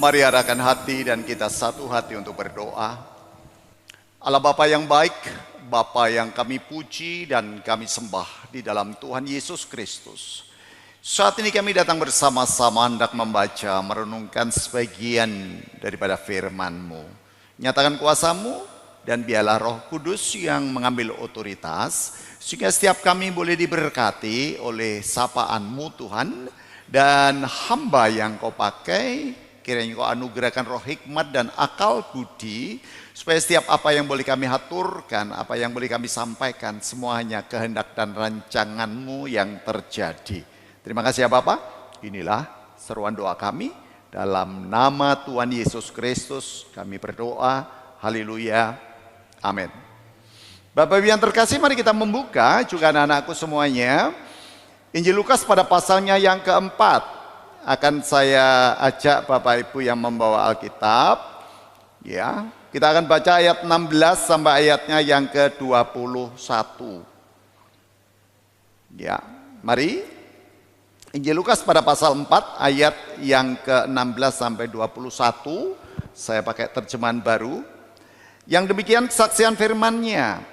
Mari arahkan hati dan kita satu hati untuk berdoa. Allah Bapa yang baik, Bapa yang kami puji dan kami sembah di dalam Tuhan Yesus Kristus. Saat ini kami datang bersama-sama hendak membaca, merenungkan sebagian daripada firman-Mu. Nyatakan kuasa-Mu dan biarlah Roh Kudus yang mengambil otoritas, sehingga setiap kami boleh diberkati oleh sapaan-Mu Tuhan, dan hamba yang Kau pakai, kiranya Kau anugerahkan roh hikmat dan akal budi, supaya setiap apa yang boleh kami haturkan, apa yang boleh kami sampaikan, semuanya kehendak dan rancangan-Mu yang terjadi. Terima kasih ya Bapak. Inilah seruan doa kami. Dalam nama Tuhan Yesus Kristus kami berdoa. Haleluya. Amin. Bapak Ibu yang terkasih, mari kita membuka juga anak-anakku semuanya. Injil Lukas pada pasalnya yang keempat. Akan saya ajak Bapak Ibu yang membawa Alkitab. Ya, kita akan baca ayat 16 sampai ayatnya yang ke-21. Ya, mari. Injil Lukas pada pasal 4 ayat yang ke-16 sampai 21. Saya pakai terjemahan baru. Yang demikian kesaksian firman-Nya.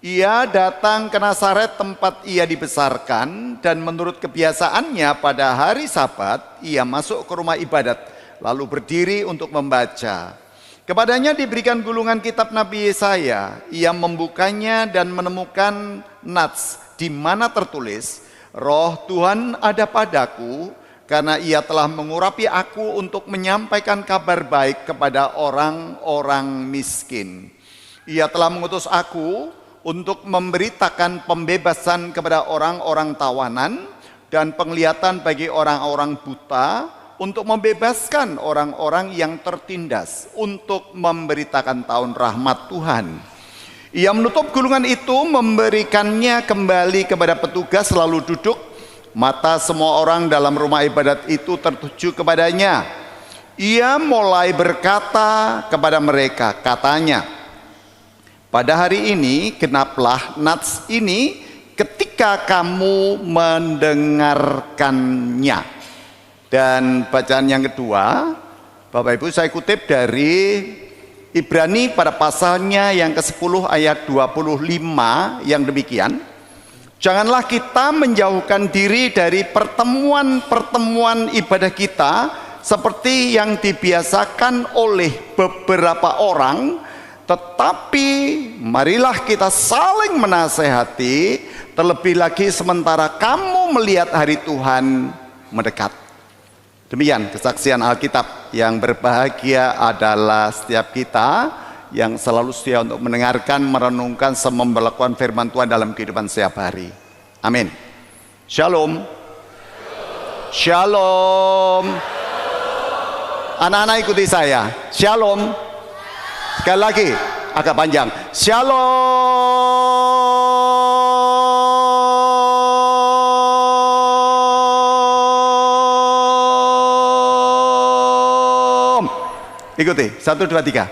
Ia datang ke Nazaret tempat ia dibesarkan, dan menurut kebiasaannya pada hari Sabat ia masuk ke rumah ibadat lalu berdiri untuk membaca. Kepadanya diberikan gulungan kitab Nabi Yesaya. Ia membukanya dan menemukan nats di mana tertulis, Roh Tuhan ada padaku, karena ia telah mengurapi aku untuk menyampaikan kabar baik kepada orang-orang miskin. Ia telah mengutus aku untuk memberitakan pembebasan kepada orang-orang tawanan dan penglihatan bagi orang-orang buta, untuk membebaskan orang-orang yang tertindas, untuk memberitakan tahun rahmat Tuhan. Ia menutup gulungan itu, memberikannya kembali kepada petugas, lalu duduk. Mata semua orang dalam rumah ibadat itu tertuju kepadanya. Ia mulai berkata kepada mereka, katanya, pada hari ini genaplah nats ini ketika kamu mendengarkannya. Dan bacaan yang kedua, Bapak Ibu, saya kutip dari Ibrani pada pasalnya yang ke-10 ayat 25 yang demikian. Janganlah kita menjauhkan diri dari pertemuan-pertemuan ibadah kita seperti yang dibiasakan oleh beberapa orang, tetapi marilah kita saling menasehati, terlebih lagi sementara kamu melihat hari Tuhan mendekat. Demikian kesaksian Alkitab. Yang berbahagia adalah setiap kita yang selalu setia untuk mendengarkan, merenungkan, memperlakukan firman Tuhan dalam kehidupan setiap hari. Amin. Shalom. Shalom. Anak-anak ikuti saya. Shalom. Sekali lagi, agak panjang. Shalom. Ikuti, 1, 2, 3.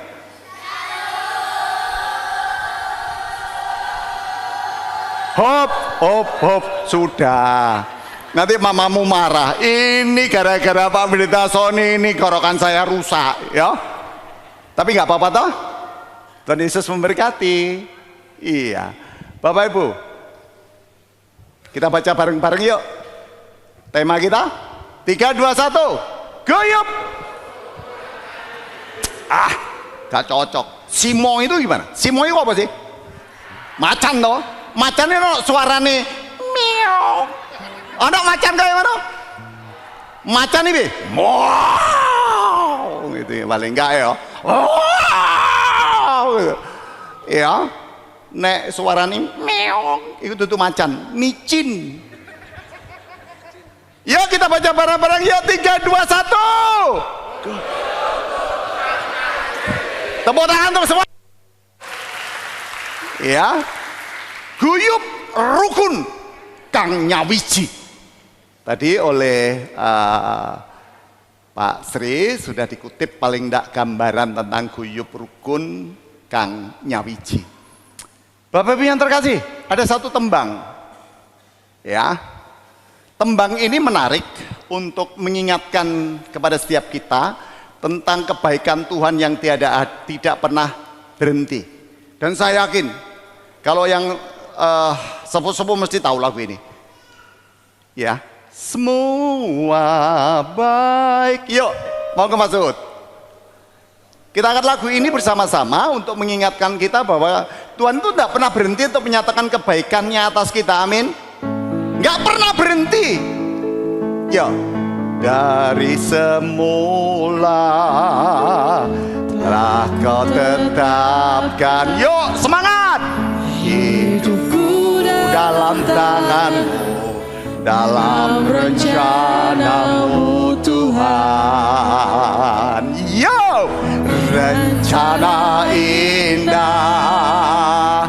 Hop, hop, hop, sudah. Nanti mamamu marah. Ini gara-gara Pak Pendeta Sony ini korokan saya rusak, ya. Tapi nggak apa-apa toh. Tuhan Yesus memberkati. Iya. Bapak Ibu, kita baca bareng-bareng yuk. Tema kita 3, 2, 1. Guyup. Ah, gak cocok. Simo itu gimana? Simo itu apa sih? Macan toh. Macan itu suarane miau. Ada macan kayak mana? Macan ini, wow, gitu ya, paling enggak ya. Wow, gitu. Ya, nek suarane miau, itu tuh macan, micin. Yuk kita baca bareng-bareng, yuk 3, 2, 1. Tepuk tangan untuk semua. Ya. Guyup rukun kang nyawiji. Tadi oleh Pak Sri sudah dikutip paling tidak gambaran tentang guyup rukun kang nyawiji. Bapak Ibu yang terkasih, ada satu tembang. Ya. Tembang ini menarik untuk mengingatkan kepada setiap kita tentang kebaikan Tuhan yang tidak pernah berhenti. Dan saya yakin kalau yang sepuh-sepuh mesti tahu lagu ini. Ya, semua baik. Yuk, mau ke Mazmur. Kita angkat lagu ini bersama-sama untuk mengingatkan kita bahwa Tuhan itu tidak pernah berhenti untuk menyatakan kebaikannya atas kita. Amin. Nggak pernah berhenti. Yuk, dari semula telah kau tetapkan. Yuk, semangat. Hidupku dalam tanganmu, dalam rencanamu Tuhan. Yo, rencana indah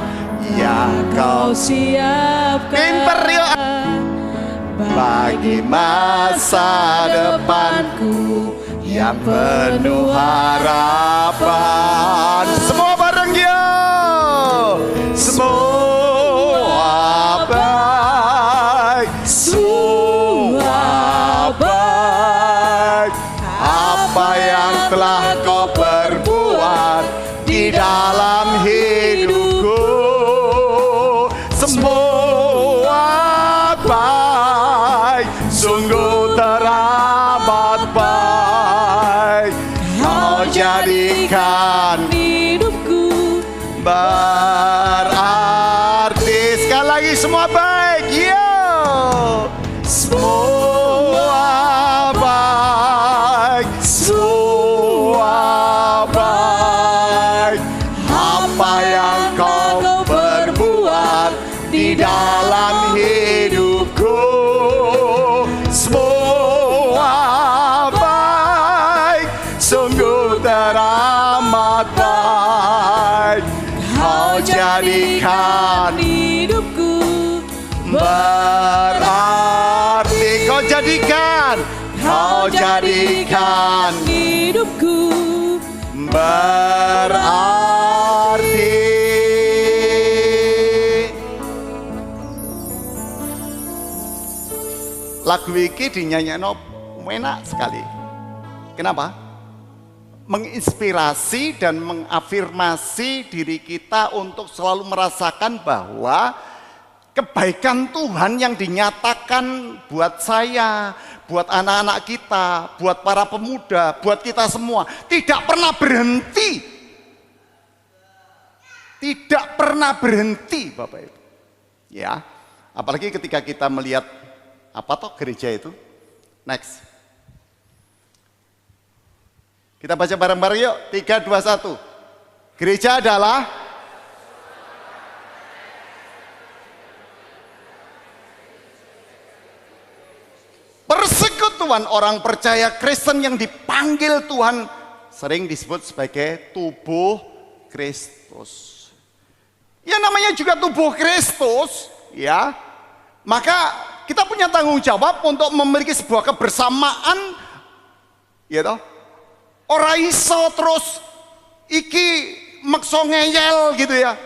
yang kau siapkan. Pinter yuk. Bagi masa depanku yang penuh harapan. Semua bareng yuk. Semua baik, semua baik. Apa yang telah kau perbuat di dalam hidupku, semua baik, sungguh teramat baik. Kau jadikan hidupku berarti. Sekali lagi, semua baik. Yo, semua baik, semua baik. Apa yang kau perbuat di dalam hidupku, semua baik, sungguh teramat baik. Kau jadikan hidupku berarti. Kau jadikan hidupku berarti. Lagu ini dinyanyikan enak sekali. Kenapa? Menginspirasi dan mengafirmasi diri kita untuk selalu merasakan bahwa kebaikan Tuhan yang dinyatakan buat saya, buat anak-anak kita, buat para pemuda, buat kita semua tidak pernah berhenti. Tidak pernah berhenti, Bapak Ibu. Ya, apalagi ketika kita melihat apa toh gereja itu. Next. Kita baca bareng-bareng yuk. 3, 2, 1. Gereja adalah persekutuan orang percaya Kristen yang dipanggil Tuhan, sering disebut sebagai tubuh Kristus. Ya namanya juga tubuh Kristus, ya. Maka kita punya tanggung jawab untuk memiliki sebuah kebersamaan, ya toh. Ora iso terus iki makso ngeyel gitu ya.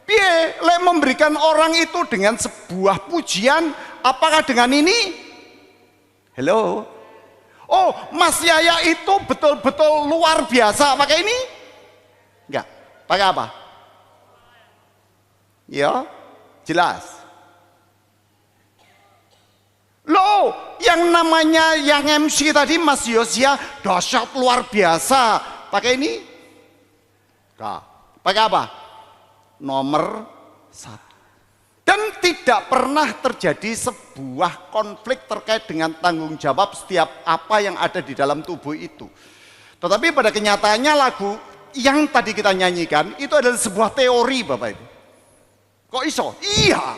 Piye lek memberikan orang itu dengan sebuah pujian, apakah dengan ini? Hello. Oh, Mas Yaya itu betul-betul luar biasa pakai ini? Enggak. Pakai apa? Ya, jelas. Loh, yang namanya yang MC tadi Mas Yosia dahsyat luar biasa. Pakai ini? Enggak. Pakai apa? Nomor 1. Dan tidak pernah terjadi sebuah konflik terkait dengan tanggung jawab setiap apa yang ada di dalam tubuh itu. Tetapi pada kenyataannya lagu yang tadi kita nyanyikan itu adalah sebuah teori, Bapak Ibu. Kok iso? Iya.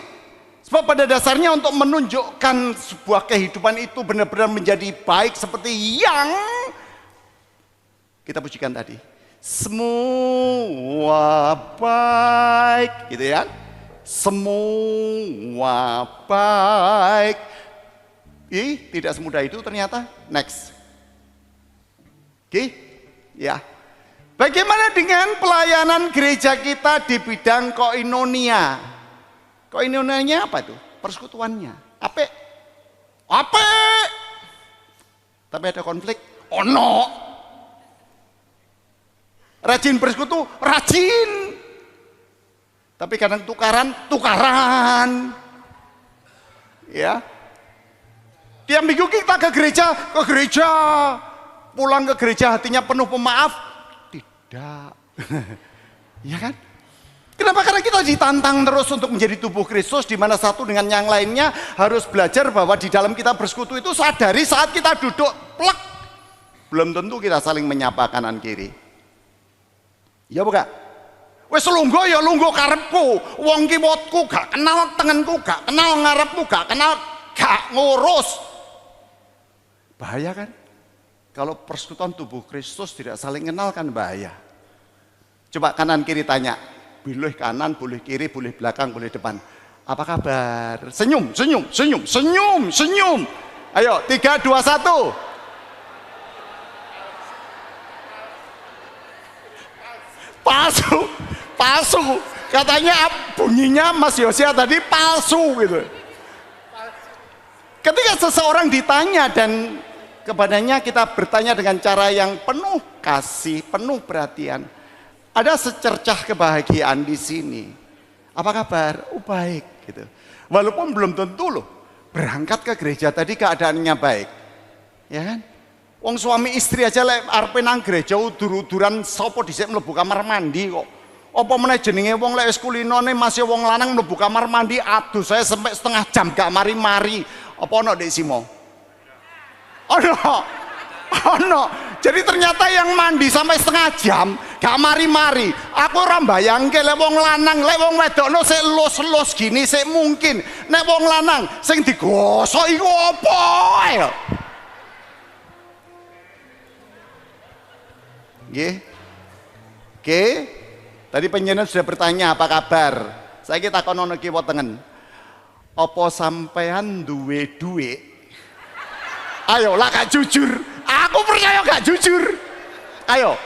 Sebab pada dasarnya untuk menunjukkan sebuah kehidupan itu benar-benar menjadi baik seperti yang kita pujikan tadi. Semua baik, gitu ya. Semua baik. Ih, tidak semudah itu ternyata. Next. Oke, ya. Bagaimana dengan pelayanan gereja kita di bidang koinonia? Koinonianya apa tuh? Persekutuannya. Apa? Tapi ada konflik? Oh no. Rajin bersekutu, rajin. Tapi kadang tukaran. Ya. Tiap minggu kita ke gereja. Pulang ke gereja hatinya penuh pemaaf. Tidak. Ya kan? Kenapa? Karena kita ditantang terus untuk menjadi tubuh Kristus, di mana satu dengan yang lainnya harus belajar bahwa di dalam kita bersekutu itu sadari saat kita duduk plek, belum tentu kita saling menyapa kanan kiri. Ya bukan? Wes lungguh ya lungguh karepku, wong kiwatku gak kenal tengenku, gak kenal ngarepmu, gak kenal, gak ngurus. Bahaya kan? Kalau persekutuan tubuh Kristus tidak saling kenal kan bahaya. Coba kanan kiri tanya, boleh kanan, boleh kiri, boleh belakang, boleh depan. Apa kabar? Senyum. Ayo, 3, 2, 1. Palsu. Katanya bunyinya Mas Yosia tadi palsu gitu. Ketika seseorang ditanya dan kepadanya kita bertanya dengan cara yang penuh kasih, penuh perhatian. Ada secercah kebahagiaan di sini. Apa kabar? Oh baik gitu. Walaupun belum tentu loh berangkat ke gereja tadi keadaannya baik. Ya kan? Wong suami istri aja lek arepe nang gereja udur-uduran sapa dhisik mlebu kamar mandi kok. Apa meneh jenenge wong lek wis kulinone masih wong lanang mlebu kamar mandi aduh saya sampai setengah jam gak mari-mari. Apa ono Dek Simo? Ono. Jadi ternyata yang mandi sampai setengah jam gak mari-mari. Aku ora mbayangke lek wong lanang, lek wong wedokno sik lus-lus gini sik mungkin. Nek wong lanang sing digosok iku apa ya? Nggih. Oke. Tadi penjenengan sudah bertanya apa kabar. Saya kita kono kiwa tengen. Apa sampean duwe duit? Ayo lah gak jujur. Aku percaya gak jujur. Ayo.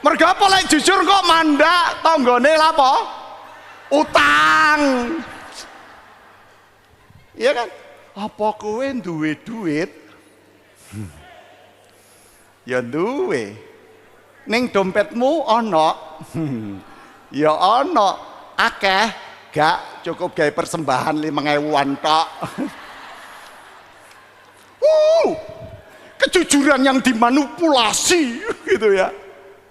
Mergo apa lek jujur kok mandak tanggane lha apa? Utang. Iya kan? Apa kowe duwe duit? Ya duwe. Ning dompetmu ono. Ya ono. Akeh gak cukup gawe persembahan 5.000-an tok. Kejujuran yang dimanipulasi gitu ya.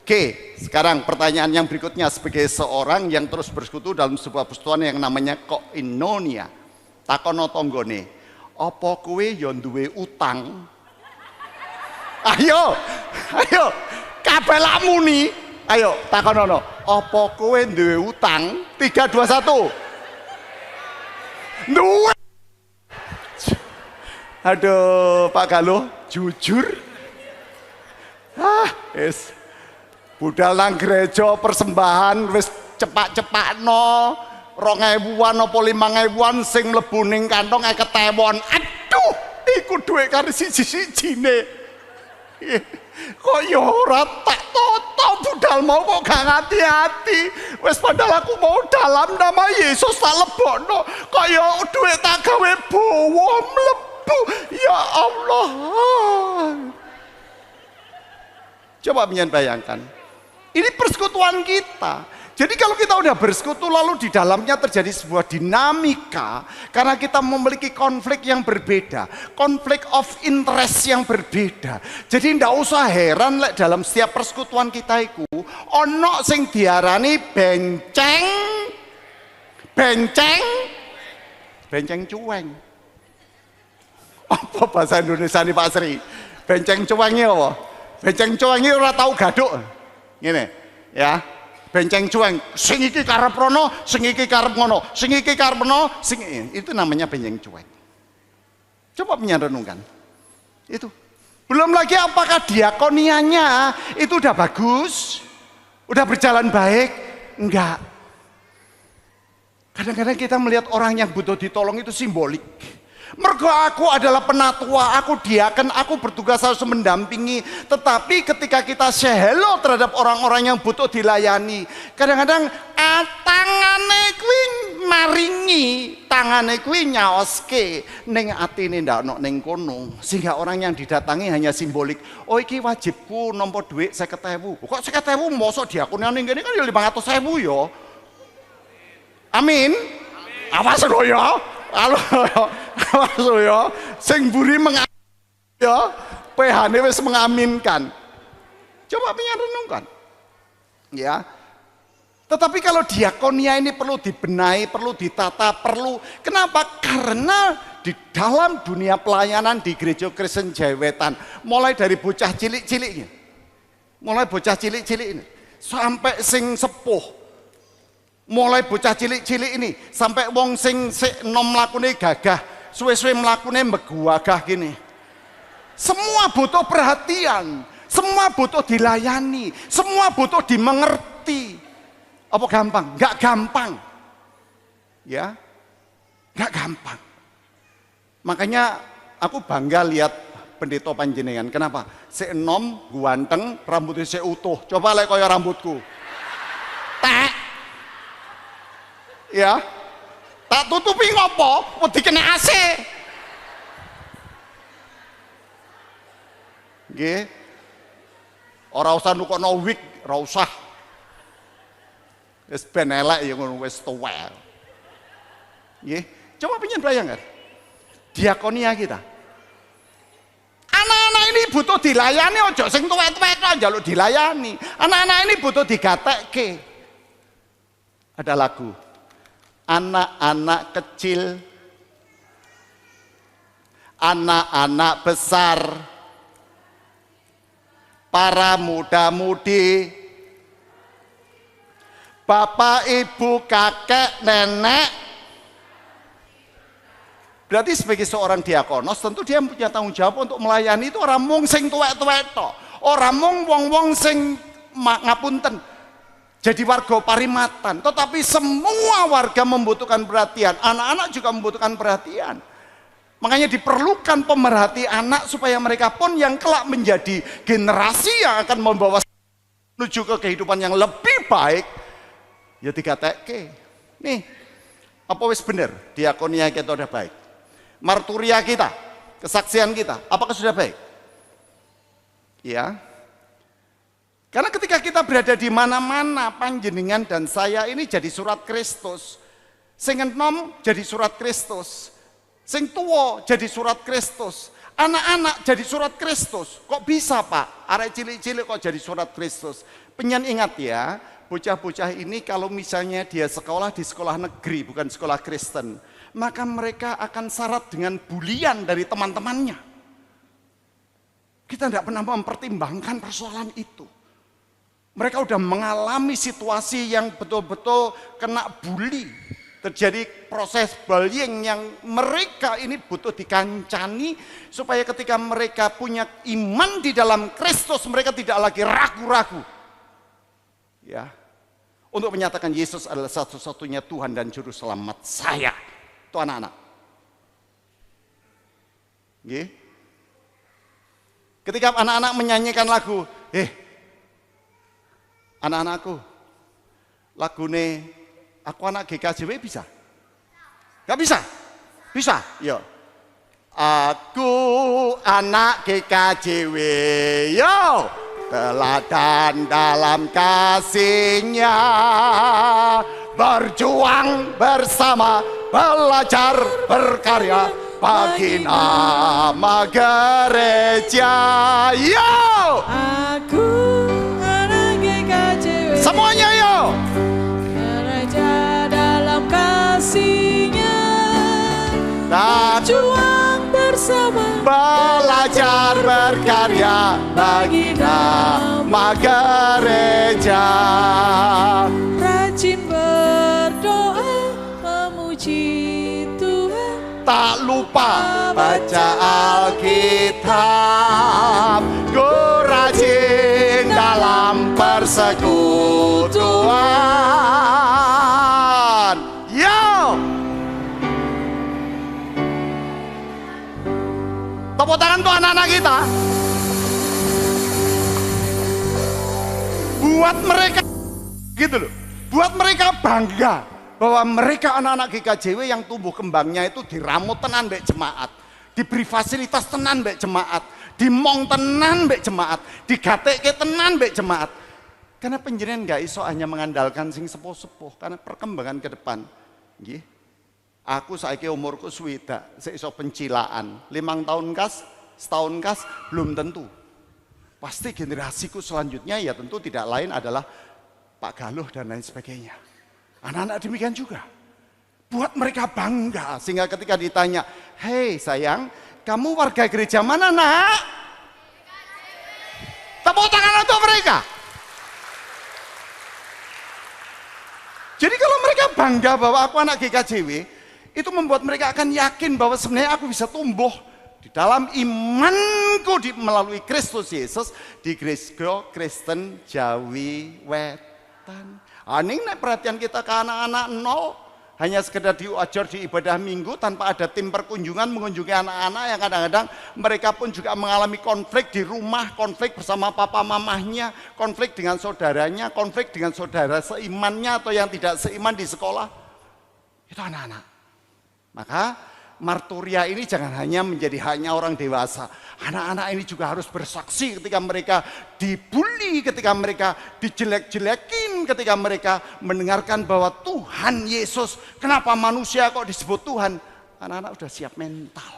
Oke, sekarang pertanyaan yang berikutnya sebagai seorang yang terus bersekutu dalam sebuah persekutuan yang namanya koinonia. Takono tanggane, apa kowe ya duwe utang? Ayo. Kabeh lak muni. Ayo takonono, apa kowe duwe utang? 3, 2, 1. Duwe. Aduh, Pak Galuh, jujur. Wis. Budal nang gereja persembahan wis cepak-cepakno 2.000-an apa 5.000-an sing mlebu ning kantong ketewon. Aduh, iku dhuwit karo siji-sijine. Kok ya ora tak toto budal mau kok gak hati-hati. Wis padahal aku mau dalam nama Yesus tak lebokno. Kok ya dhuwit tak gawe bawa mlebu. Ya Allah. Coba bayangkan. Ini persekutuan kita. Jadi kalau kita udah bersekutu lalu di dalamnya terjadi sebuah dinamika karena kita memiliki konflik yang berbeda, konflik of interest yang berbeda. Jadi ndak usah heran lek dalam setiap persekutuan kita iku ono sing diarani benceng cueng. Apa bahasa Indonesia nih Pak Sri? Benceng cuengnya apa? Benceng cuengnya ora tau gaduk. Ngene, ya. Benceng cueng, sing iki karep rono, sing iki karep ngono, sing iki karep ngono, itu namanya benceng cueng. Coba renungkan. Itu. Belum lagi apakah diakonianya itu udah bagus? Udah berjalan baik? Enggak. Kadang-kadang kita melihat orang yang butuh ditolong itu simbolik. Mergo aku adalah penatua, aku diaken, aku bertugas harus mendampingi. Tetapi ketika kita say hello terhadap orang-orang yang butuh dilayani, kadang-kadang tangane kuwi maringi, tangane kuwi nyaoske, ning atine ndak ono ning kono. Sehingga orang yang didatangi hanya simbolik. Oh iki wajibku nampa dhuwit 50.000. Kok 50.000 mosok diakoni ning kene kan ya 500.000 ya. Amin. Awas lho ya. Awas lho ya. Sing mburi ya, PH-ne wis mengaminkan. Coba pengen renungkan. Ya. Tetapi kalau diakonia ini perlu dibenahi, perlu ditata, kenapa? Karena di dalam dunia pelayanan di Gereja Kristen Jawetan, mulai dari bocah cilik-ciliknya, ini sampai sing sepuh, mulai bocah cilik-cilik ini sampai wong sing nom mlakune gagah, suwe-suwe mlakune mbeguagah gini. Semua butuh perhatian, semua butuh dilayani, semua butuh dimengerti. Apa gampang? Enggak gampang. Ya. Enggak gampang. Makanya aku bangga lihat pendeta panjenengan. Kenapa? Si enom, ganteng, rambutnya si utuh. Coba lek kaya rambutku. Tak. Ya. Tak tutupi ngopo? Wedi kena AC. Nggih. Ora usah nukono wig, ora usah. Wis ben elek ya ngono wis tuwek. Nggih, coba pengen bayangkan. Diakonia kita. Anak-anak ini butuh dilayani, ojo sing tuwek-tuwek kok njaluk dilayani. Anak-anak ini butuh digatekke. Ada lagu. Anak-anak kecil, anak-anak besar, para muda-mudi, bapak, ibu, kakek, nenek. Berarti sebagai seorang diakonos tentu dia punya tanggung jawab untuk melayani itu orang mung sing tuwek-tuwek tok. Ora mung wong-wong sing ngapunten jadi warga parimatan, tetapi semua warga membutuhkan perhatian. Anak-anak juga membutuhkan perhatian. Makanya diperlukan pemerhati anak supaya mereka pun yang kelak menjadi generasi yang akan membawa menuju ke kehidupan yang lebih baik. Ya digatekke. Nih, apa wis bener? Diakonia kita udah baik. Marturia kita, kesaksian kita, apakah sudah baik? Ya. Karena ketika kita berada di mana-mana, panjenengan dan saya ini jadi surat Kristus. Sing enom jadi surat Kristus. Sing tuwa jadi surat Kristus. Anak-anak jadi surat Kristus. Kok bisa, Pak? Arek cilik-cilik kok jadi surat Kristus? Penyen ingat ya, bocah-bocah ini kalau misalnya dia sekolah di sekolah negeri bukan sekolah Kristen, maka mereka akan syarat dengan bulian dari teman-temannya. Kita tidak pernah mempertimbangkan persoalan itu. Mereka sudah mengalami situasi yang betul-betul kena bully. Terjadi proses bullying yang mereka ini butuh dikancani supaya ketika mereka punya iman di dalam Kristus mereka tidak lagi ragu-ragu. Ya. Untuk menyatakan Yesus adalah satu-satunya Tuhan dan Juru Selamat saya. Itu anak-anak. Nggih. Ketika anak-anak menyanyikan lagu, anak-anakku, lagune aku anak GKJW bisa? Gak bisa? Bisa? Yo. Aku anak GKJW, yo. Teladan dalam kasihnya, berjuang bersama, belajar berkarya bagi nama gereja. Yo. Aku anak GKJW. Semuanya yo. Gereja dalam kasihnya, berjuang bersama, belajar berkarya bagi nama gereja. rajin berdoa memuji Tuhan, Tak lupa baca Alkitab, ku rajin dalam persekutuan. Yo! Tepuk tangan untuk anak-anak kita. Buat mereka gitu loh. Buat mereka bangga bahwa mereka anak-anak GKJW yang tumbuh kembangnya itu diramu tenan mbek jemaat, diberi fasilitas tenan mbek jemaat, dimong tenan mbek jemaat, digatekke tenan mbek jemaat. Karena penjenengan gak iso hanya mengandalkan sing sepuh-sepuh, karena perkembangan ke depan. Nggih. Aku saiki umurku swidak, sik iso pencilaan. 5 tahun kas, setahun kas belum tentu. Pasti generasiku selanjutnya ya tentu tidak lain adalah Pak Galuh dan lain sebagainya. Anak-anak demikian juga. Buat mereka bangga sehingga ketika ditanya, "Hei sayang, kamu warga gereja mana, Nak?" Tepuk tangan untuk mereka. Jadi kalau mereka bangga bahwa aku anak GKJW, itu membuat mereka akan yakin bahwa sebenarnya aku bisa tumbuh di dalam imanku melalui Kristus Yesus di Gereja Kristen Jawi Wetan. Ini perhatian kita ke anak-anak nol, hanya sekedar diajar di ibadah minggu tanpa ada tim perkunjungan mengunjungi anak-anak yang kadang-kadang mereka pun juga mengalami konflik di rumah, konflik bersama papa mamahnya, konflik dengan saudaranya, konflik dengan saudara seimannya atau yang tidak seiman di sekolah. Itu anak-anak. Maka marturia ini jangan hanya menjadi hanya orang dewasa. Anak-anak ini juga harus bersaksi ketika mereka dibully, ketika mereka dijelek-jelekin, ketika mereka mendengarkan bahwa Tuhan Yesus, kenapa manusia kok disebut Tuhan? Anak-anak sudah siap mental.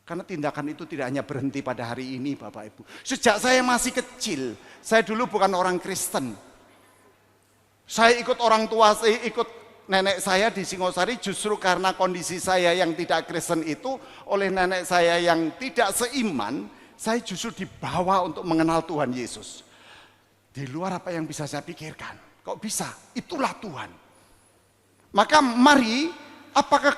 Karena tindakan itu tidak hanya berhenti pada hari ini Bapak Ibu. Sejak saya masih kecil, saya dulu bukan orang Kristen. Saya ikut orang tua, saya ikut nenek saya di Singosari justru karena kondisi saya yang tidak Kristen itu oleh nenek saya yang tidak seiman, saya justru dibawa untuk mengenal Tuhan Yesus. Di luar apa yang bisa saya pikirkan. Kok bisa? Itulah Tuhan. Maka mari, apakah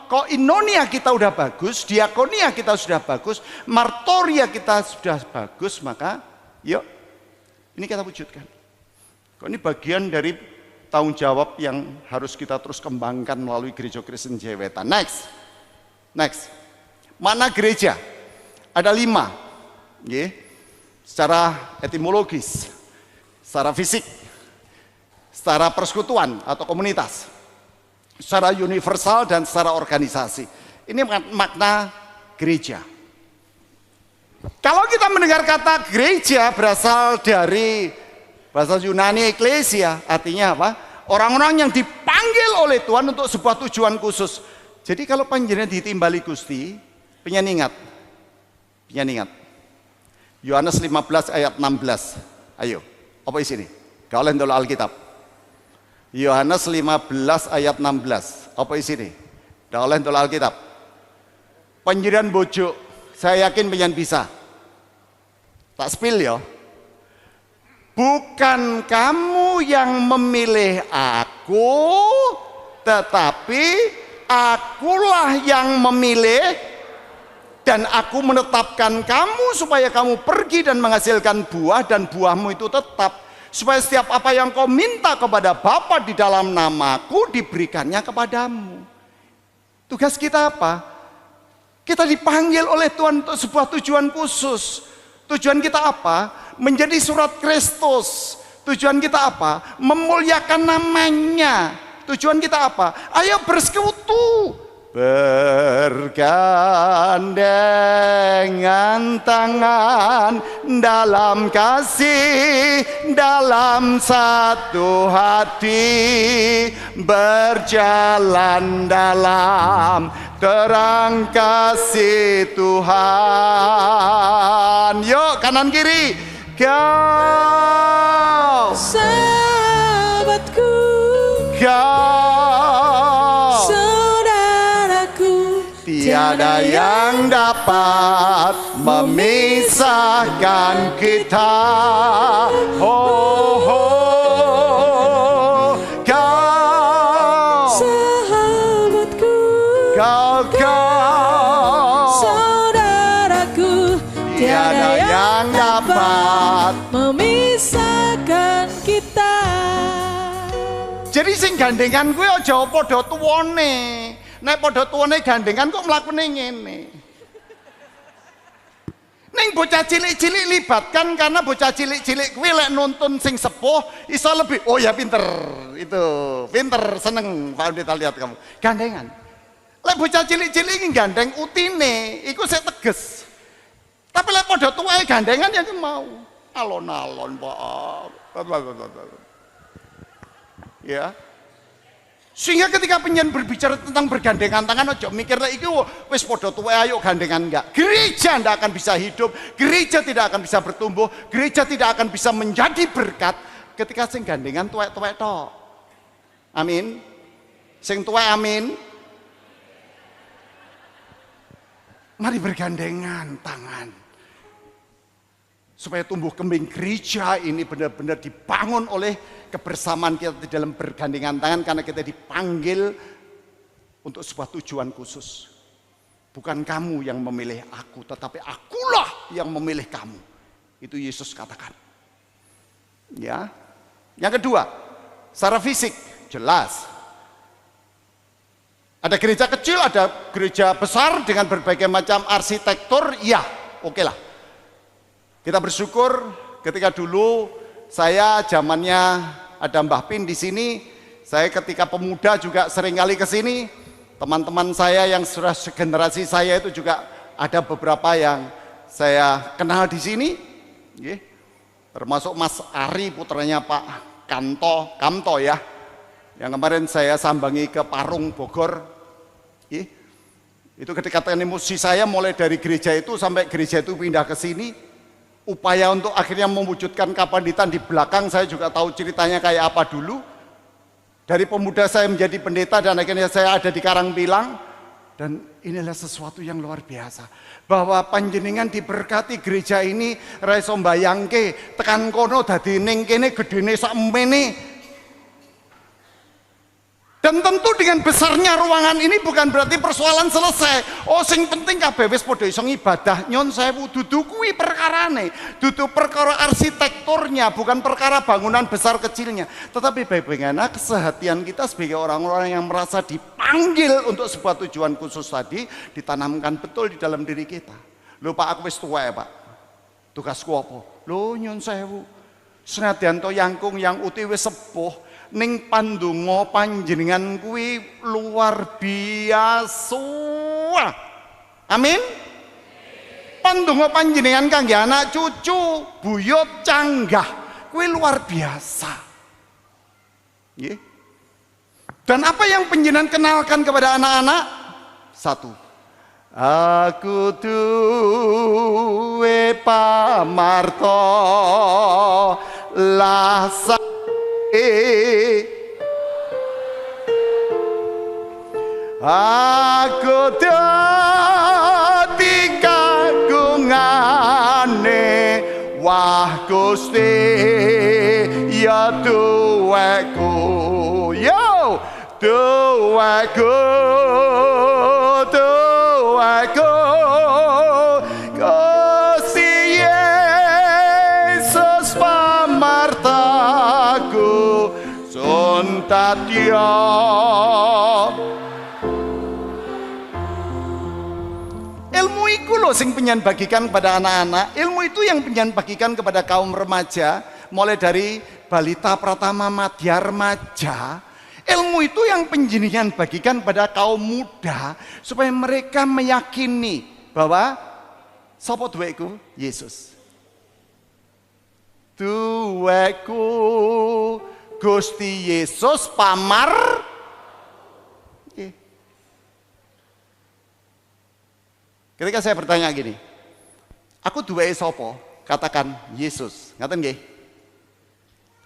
koinonia kita sudah bagus, diakonia kita sudah bagus, martoria kita sudah bagus, maka yuk ini kita wujudkan. Ini bagian dari tanggung jawab yang harus kita terus kembangkan melalui Gereja Kristen Jawi Wetan. Next. Makna gereja ada 5. Secara etimologis, secara fisik, secara persekutuan atau komunitas, secara universal dan secara organisasi. Ini makna gereja. Kalau kita mendengar kata gereja berasal dari bahasa Yunani eklesia, artinya apa? Orang-orang yang dipanggil oleh Tuhan untuk sebuah tujuan khusus. Jadi kalau panjenengan ditimbali Gusti, pengen ingat. Yohanes 15 ayat 16. Ayo, apa isi ini? Gak oleh ndol Alkitab. Yohanes 15 ayat 16. Apa isi ini? Gak oleh ndol Alkitab. Panjenengan bojo, saya yakin pengen bisa. Tak spill ya. Bukan kamu yang memilih aku, tetapi akulah yang memilih dan aku menetapkan kamu supaya kamu pergi dan menghasilkan buah dan buahmu itu tetap. Supaya setiap apa yang kau minta kepada Bapa di dalam namaku diberikannya kepadamu. Tugas kita apa? Kita dipanggil oleh Tuhan untuk sebuah tujuan khusus. Tujuan kita apa? Menjadi surat Kristus. Tujuan kita apa? Memuliakan namanya. Tujuan kita apa? Ayo bersekutu. Bergandengan tangan dalam kasih, dalam satu hati, berjalan dalam terang kasih Tuhan. Yuk kanan kiri. Kau sahabatku, kau saudaraku, tiada yang dapat memisahkan kita. Oh, oh, kau sahabatku, kau saudaraku, tiada yang dapat. memisahkan kita. Jadi sing gandengan kuwi aja padha tuwane. Nek padha tuwane gandengan kok mlakune ngene. Ning bocah cilik-cilik libatkan, karena bocah cilik-cilik kuwi lek nuntun sing sepuh iso lebih. Oh ya pinter. Itu, pinter, seneng Pak Pendeta lihat kamu. Gandengan. Lek bocah cilik-cilik iki gandeng utine, iku sik teges. Tapi lek padha tuwae gandengan ya mau. Alon-alon, Pak. Ya. Sehingga ketika penyen berbicara tentang bergandengan tangan, ojo mikir lek iki wis padha tuwe ayo gandengan, enggak. Gereja tidak akan bisa hidup, gereja tidak akan bisa bertumbuh, gereja tidak akan bisa menjadi berkat ketika sing gandengan tuwek-tuwek tok. Amin. Sing tuwek amin. Mari bergandengan tangan supaya tumbuh kembang gereja ini benar-benar dibangun oleh kebersamaan kita di dalam bergandengan tangan, karena kita dipanggil untuk sebuah tujuan khusus. Bukan kamu yang memilih aku, tetapi akulah yang memilih kamu. Itu Yesus katakan. Ya. Yang kedua, secara fisik jelas. Ada gereja kecil, ada gereja besar dengan berbagai macam arsitektur, ya, oke lah. Kita bersyukur ketika dulu saya zamannya ada Mbah Pin di sini, saya ketika pemuda juga seringkali ke sini. Teman-teman saya yang sudah segenerasi saya itu juga ada beberapa yang saya kenal di sini, termasuk Mas Ari putranya Pak Kamto ya, yang kemarin saya sambangi ke Parung Bogor. Itu ketika emosi saya mulai dari gereja itu sampai gereja itu pindah ke sini. Upaya untuk akhirnya mewujudkan kapanditan di belakang, saya juga tahu ceritanya kayak apa dulu. Dari pemuda saya menjadi pendeta dan akhirnya saya ada di Karangpilang. Dan inilah sesuatu yang luar biasa. Bahwa panjenengan diberkati gereja ini, raiso mbayangke tekan kono dadi ning kene gedene sak mene. Dan tentu dengan besarnya ruangan ini bukan berarti persoalan selesai. Oh sing penting kabeh wis padha iso ibadah, nyon sewu, dudu kuwi perkarane, dudu perkara arsitekturnya, bukan perkara bangunan besar kecilnya. Tetapi bagaimana kesehatian kita sebagai orang-orang yang merasa dipanggil untuk sebuah tujuan khusus tadi ditanamkan betul di dalam diri kita. Lho Pak, aku wis tuwa ya Pak. Tugasku apa? Lho nyon sewu. Senadyan to yangkung yang uti wis sepuh, ning pandonga panjenengan kuwi luar biasa. Amin. Pandonga panjenengan kangge anak cucu, buyut, canggah, kuwi luar biasa. Nggih. Dan apa yang panjenengan kenalkan kepada anak-anak? Satu. Aku duwe pamarto lasa aku dadi kagungane wah Gusti ya duweku yo duweku Gusti Yesus pamartaku suntatya. Ilmu iku lho sing pengen bagikan kepada anak-anak. Ilmu itu yang pengen bagikan kepada kaum remaja, mulai dari balita pratama madya remaja. Ilmu itu yang penjenengan bagikan pada kaum muda supaya mereka meyakini bahwa sapa duweku? Yesus. Duweku Gusti Yesus pamar. Ketika saya bertanya gini, aku duwe sapa? Katakan Yesus. Ngaten nggih?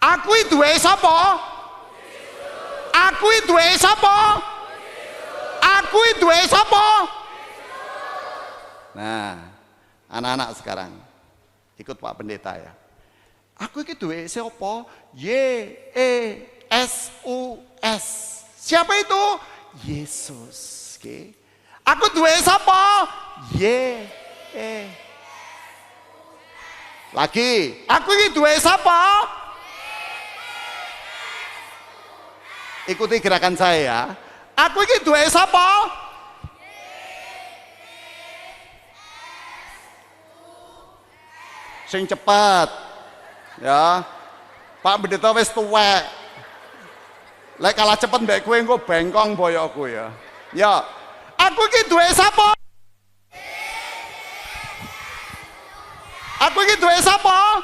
Aku duwe sapa? Aku duwe sapa? Aku duwe sapa? Nah, anak-anak sekarang ikut Pak Pendeta ya. Aku iki duwe sapa? Y-E-S-U-S. Siapa itu? Yesus. Oke. Aku duwe sapa? Y-E. Lagi, aku iki duwe sapa? Ikuti gerakan saya ya. Aku iki duwe sapa? sing cepet. Ya. Pak Pendeta wis tuwek. Lek kalah cepet mbek kowe engko bengkong boyokku ya. Ya. Aku iki duwe sapa? Aku iki duwe sapa?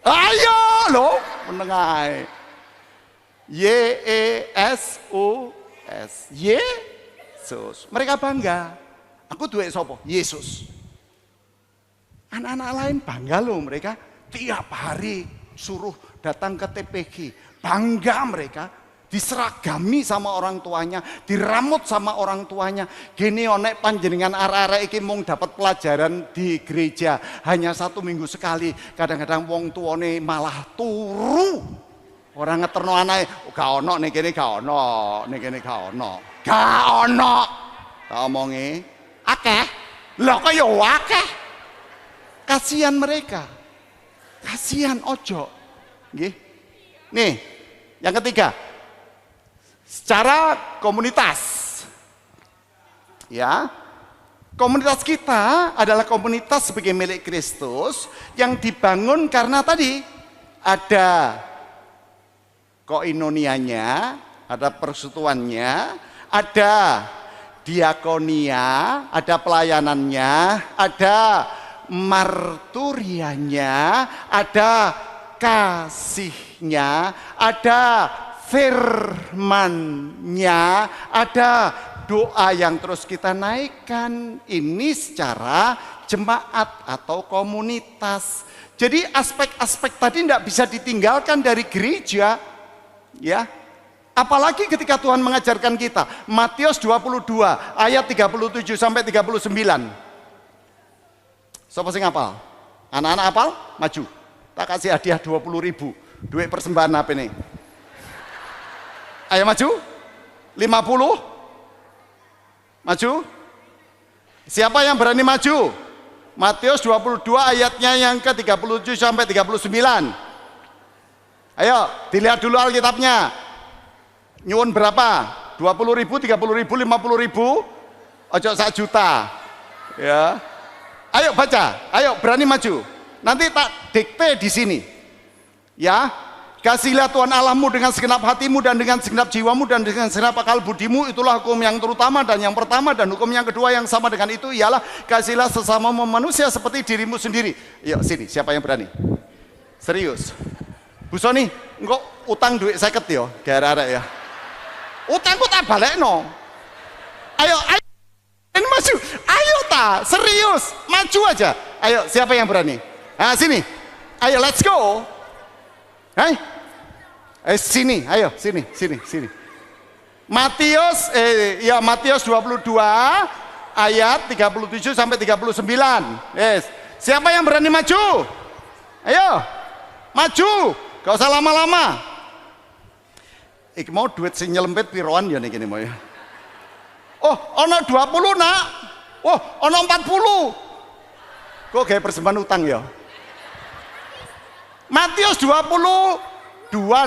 Ayo lho, meneng ae. Yesus. Yesus. Mereka bangga. Aku duwe sapa? Yesus. Anak-anak lain bangga loh, mereka tiap hari suruh datang ke TPG. Bangga mereka. Diseragami sama orang tuanya, diramut sama orang tuanya. Gini onek panjenengan arek-arek iki mung dapat pelajaran di gereja hanya 1 minggu sekali. Kadang-kadang wong tuane malah turu. Orang ngeterno anake, gak ono ning kene gak ono, ning kene gak ono. Gak ono. Tak omongi, akeh. Lho kok ya akeh. Kasihan mereka. Kasihan ojo. Nggih. Nih, yang ketiga. Secara komunitas, ya, komunitas kita adalah komunitas sebagai milik Kristus yang dibangun karena tadi ada koinonianya, ada persekutuannya, ada diakonia, ada pelayanannya, ada marturianya, ada kasihnya, ada firman-Nya, ada doa yang terus kita naikkan. Ini secara jemaat atau komunitas. Jadi aspek-aspek tadi tidak bisa ditinggalkan dari gereja, ya. Apalagi ketika Tuhan mengajarkan kita. Matius 22 ayat 37 sampai 39. Siapa sing hafal? Anak-anak hafal? Maju. Tak kasih hadiah 20.000. Duit persembahan apa nih? Ayo maju. 50. Maju. Siapa yang berani maju? Matius 22 ayatnya yang ke-37 sampai 39. Ayo, dilihat dulu Alkitabnya. Nyuwun berapa? 20.000, 30.000, 50.000? Ojo 1 juta. Ya. Ayo baca. Ayo berani maju. Nanti tak dikte di sini. Ya. Kasihilah Tuhan Allahmu dengan segenap hatimu dan dengan segenap jiwamu dan dengan segenap akal budimu. Itulah hukum yang terutama dan yang pertama. Dan hukum yang kedua yang sama dengan itu ialah kasihilah sesama manusia seperti dirimu sendiri. Yuk sini, siapa yang berani? Serius. Bu Soni, engkau utang duit 50 yo, gara-gara ya. Utangku tak balik no. Ayo, ini maju. Ayo ta, serius, maju aja. Ayo, siapa yang berani? Nah sini. Ayo, let's go. Hai. Sini, ayo, sini. Matius Matius 22 ayat 37 sampai 39. Yes. Siapa yang berani maju? Ayo. Maju. Gak usah lama-lama. Iki mau duit sing nyelempit piroan ya niki mau ya. Oh, ono 20 nak. Oh, ono 40. Kok kayak persembahan utang ya? Matius 22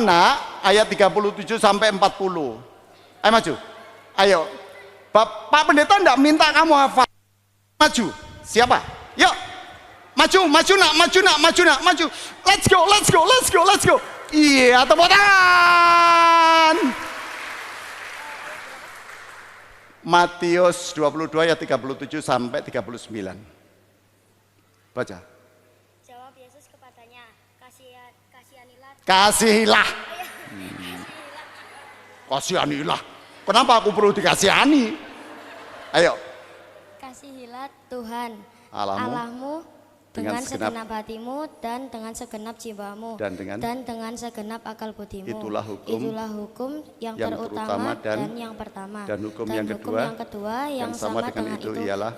nak ayat 37 sampai 40. Ayo maju. Ayo. Pak Pendeta enggak minta kamu hafal. Maju. Siapa? Yuk. Maju nak. Let's go. Iya, tepuk tangan. Matius 22 ayat 37 sampai 39. Baca. Jawab Yesus kepadanya, kasihanilah. Kasihanilah. Kenapa aku perlu dikasihani? Ayo. Kasihilah Tuhan Allahmu dengan segenap hatimu dan dengan segenap jiwamu dan dengan segenap akal budimu. Itulah hukum yang terutama dan yang pertama. Dan hukum yang kedua yang sama dengan itu ialah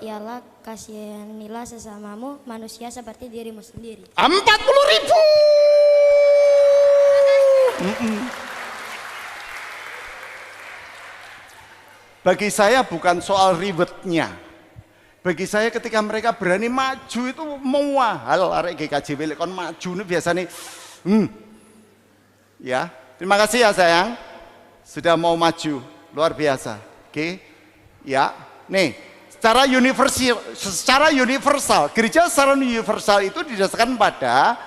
kasihanilah sesamamu manusia seperti dirimu sendiri. 40.000. Bagi saya bukan soal ribetnya. Bagi saya ketika mereka berani maju itu mahal. Arek GKJW kon maju ini biasanya ya, terima kasih ya sayang sudah mau maju, luar biasa. Oke. Ya, nih secara universal, gereja secara universal itu didasarkan pada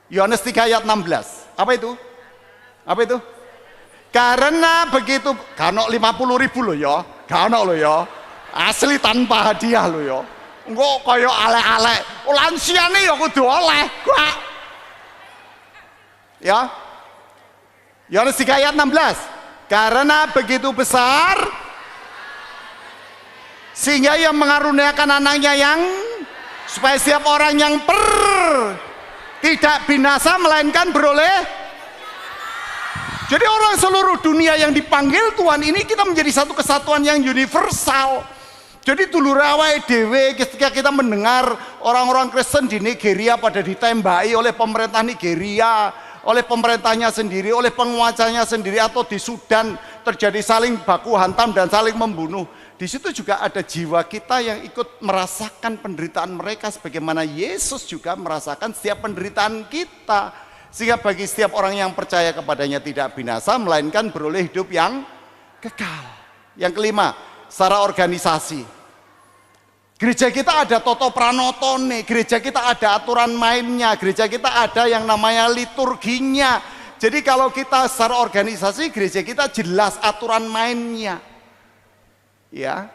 Yohanes 3 ayat 16. Apa itu? Apa itu? Karena begitu, kano 50.000 loh ya, kano loh ya, asli tanpa hadiah loh ya. Enggak kaya alek-alek, lansiane ya kudu oleh, kok. Ya. Yohanes 3 ayat 16. Karena begitu besar sehingga ia mengaruniakan anaknya yang supaya setiap orang yang tidak binasa melainkan beroleh. Jadi orang seluruh dunia yang dipanggil Tuhan ini kita menjadi satu kesatuan yang universal. Jadi dulu awake dhewe ketika kita mendengar orang-orang Kristen di Nigeria pada ditembaki oleh pemerintah Nigeria, oleh pemerintahnya sendiri, oleh penguasanya sendiri, atau di Sudan terjadi saling baku hantam dan saling membunuh. Di situ juga ada jiwa kita yang ikut merasakan penderitaan mereka sebagaimana Yesus juga merasakan setiap penderitaan kita. Sehingga bagi setiap orang yang percaya kepadanya tidak binasa melainkan beroleh hidup yang kekal. Yang kelima, secara organisasi. Gereja kita ada toto pranotone, gereja kita ada aturan mainnya, gereja kita ada yang namanya liturginya. Jadi kalau kita secara organisasi, gereja kita jelas aturan mainnya. Ya.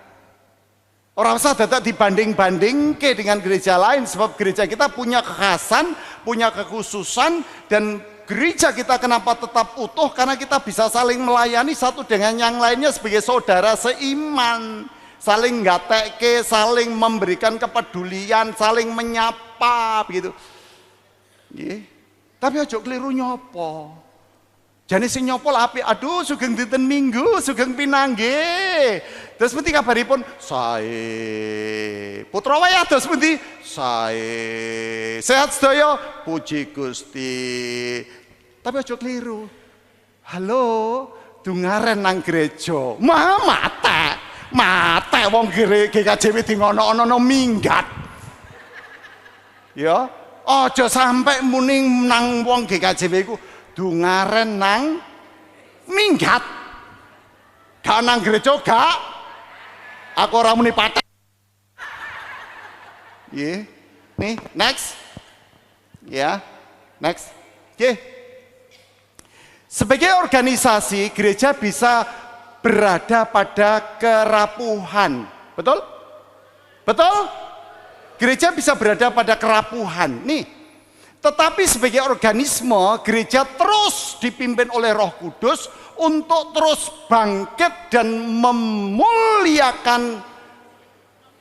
Orang usah dadak dibanding-banding dengan gereja lain, sebab gereja kita punya kekhasan, punya kekhususan, dan gereja kita kenapa tetap utuh? Karena kita bisa saling melayani satu dengan yang lainnya sebagai saudara seiman, saling gatekke, saling memberikan kepedulian, saling menyapa, begitu. Tapi ojo keliru nyopo. Jane sing nyopol apik, aduh sugeng dinten Minggu, sugeng pinanggih. Terus mesti kabaripun sae. Putra wae ados pundi? Sae. Sehat sedaya? Puji Gusti. Tapi aja keliru. Halo, dungaren nang gereja. Mate wong GKJW di ngono-ono minggat. Ya, aja sampai muning nang wong GKJW iku dungaren nang minggat. Gak nang gereja gak. Aku ora muni patek. Nih, next. Ya, next. Sebagai organisasi, gereja bisa berada pada kerapuhan. Betul? Betul? Gereja bisa berada pada kerapuhan. Nih, tetapi sebagai organisme, gereja terus dipimpin oleh Roh Kudus untuk terus bangkit dan memuliakan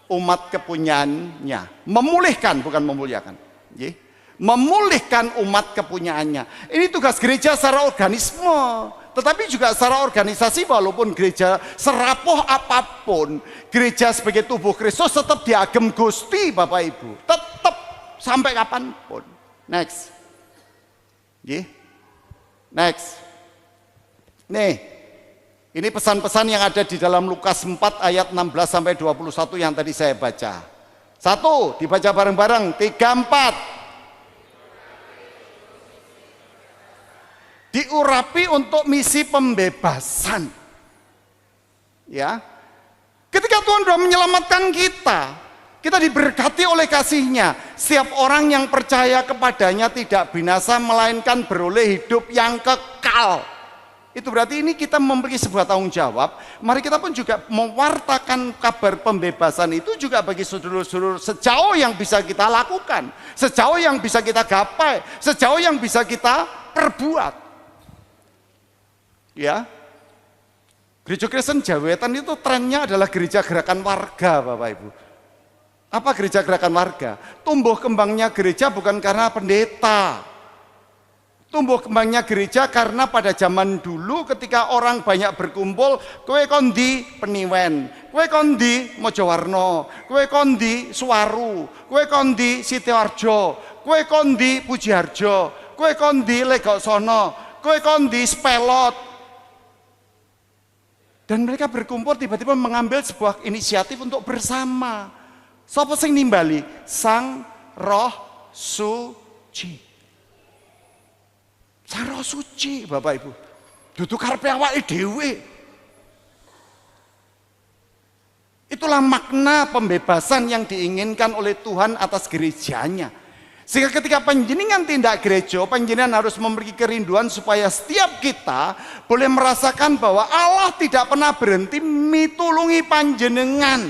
umat kepunyaannya. Memulihkan, bukan memuliakan. Memulihkan umat kepunyaannya. Ini tugas gereja secara organisme. Tetapi juga secara organisasi, walaupun gereja serapuh apapun, gereja sebagai tubuh Kristus tetap diagem Gusti, Bapak Ibu. Tetap sampai kapanpun. Next. Next. Nih, ini pesan-pesan yang ada di dalam Lukas 4 ayat 16 sampai 21 yang tadi saya baca. 1, dibaca bareng-bareng. 3, 4. Diurapi untuk misi pembebasan. Ya. Ketika Tuhan sudah menyelamatkan kita diberkati oleh kasih-Nya. Setiap orang yang percaya kepadanya tidak binasa melainkan beroleh hidup yang kekal. Itu berarti ini kita memiliki sebuah tanggung jawab. Mari kita pun juga mewartakan kabar pembebasan itu juga bagi saudara-saudara sejauh yang bisa kita lakukan, sejauh yang bisa kita gapai, sejauh yang bisa kita perbuat. Ya. Gereja Kristen Jawetan itu trennya adalah gereja gerakan warga, Bapak Ibu. Apa gereja gerakan warga? Tumbuh kembangnya gereja bukan karena pendeta. Tumbuh kembangnya gereja karena pada zaman dulu ketika orang banyak berkumpul, kowe kondi Peniwen, kowe kondi Mojowarno, kowe kondi Suwaru, kowe kondi Sitiharjo, kowe kondi Pujiharjo, kowe kondi Legoksono, kowe kondi Spelot. Dan mereka berkumpul tiba-tiba mengambil sebuah inisiatif untuk bersama. Sapa sing nimbali? Sang Roh Suci. Sang Roh Suci, Bapak Ibu. Dudu karepe awake dhewe. Itulah makna pembebasan yang diinginkan oleh Tuhan atas gerejanya. Sehingga ketika panjenengan tindak gereja, panjenengan harus memiliki kerinduan supaya setiap kita boleh merasakan bahwa Allah tidak pernah berhenti mitulungi panjenengan.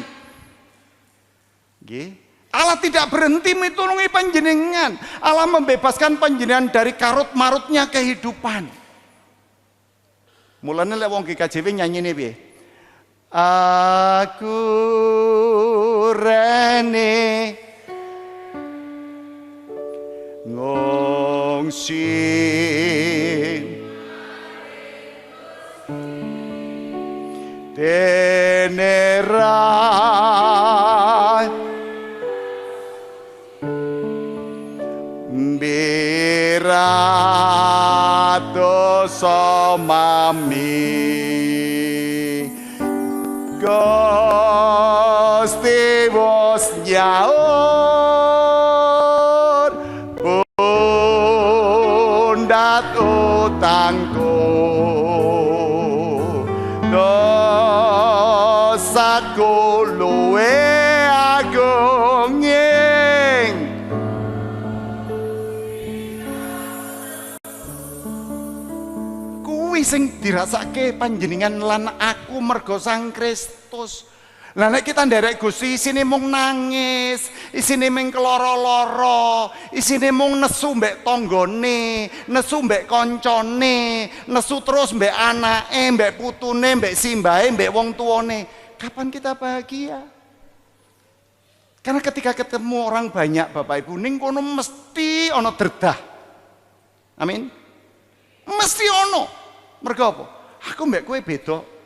Allah tidak berhenti mitulungi panjenengan. Allah membebaskan panjenengan dari karut marutnya kehidupan. Mulanya lek wong GKJW nyanyine piye? Aku rene ngongsi tenera birato somami Gusti wos nyaur bundat utangku dosaku luwe agung ing kuwi sing dirasake panjenengan lan aku mergo Sang Kristus. Lah nek kita nderek Gusti isine mung nangis, isine mung keloro-loro, isine mung nesu mbek tanggane, nesu mbek kancane, nesu terus mbek anake, mbek putune, mbek simbahe, mbek wong tuane. Kapan kita bahagia? Karena ketika ketemu orang banyak Bapak Ibu ning kono mesti ana derdah. Amin. Mesti ana. Mergo apa? Aku mbek kowe beda.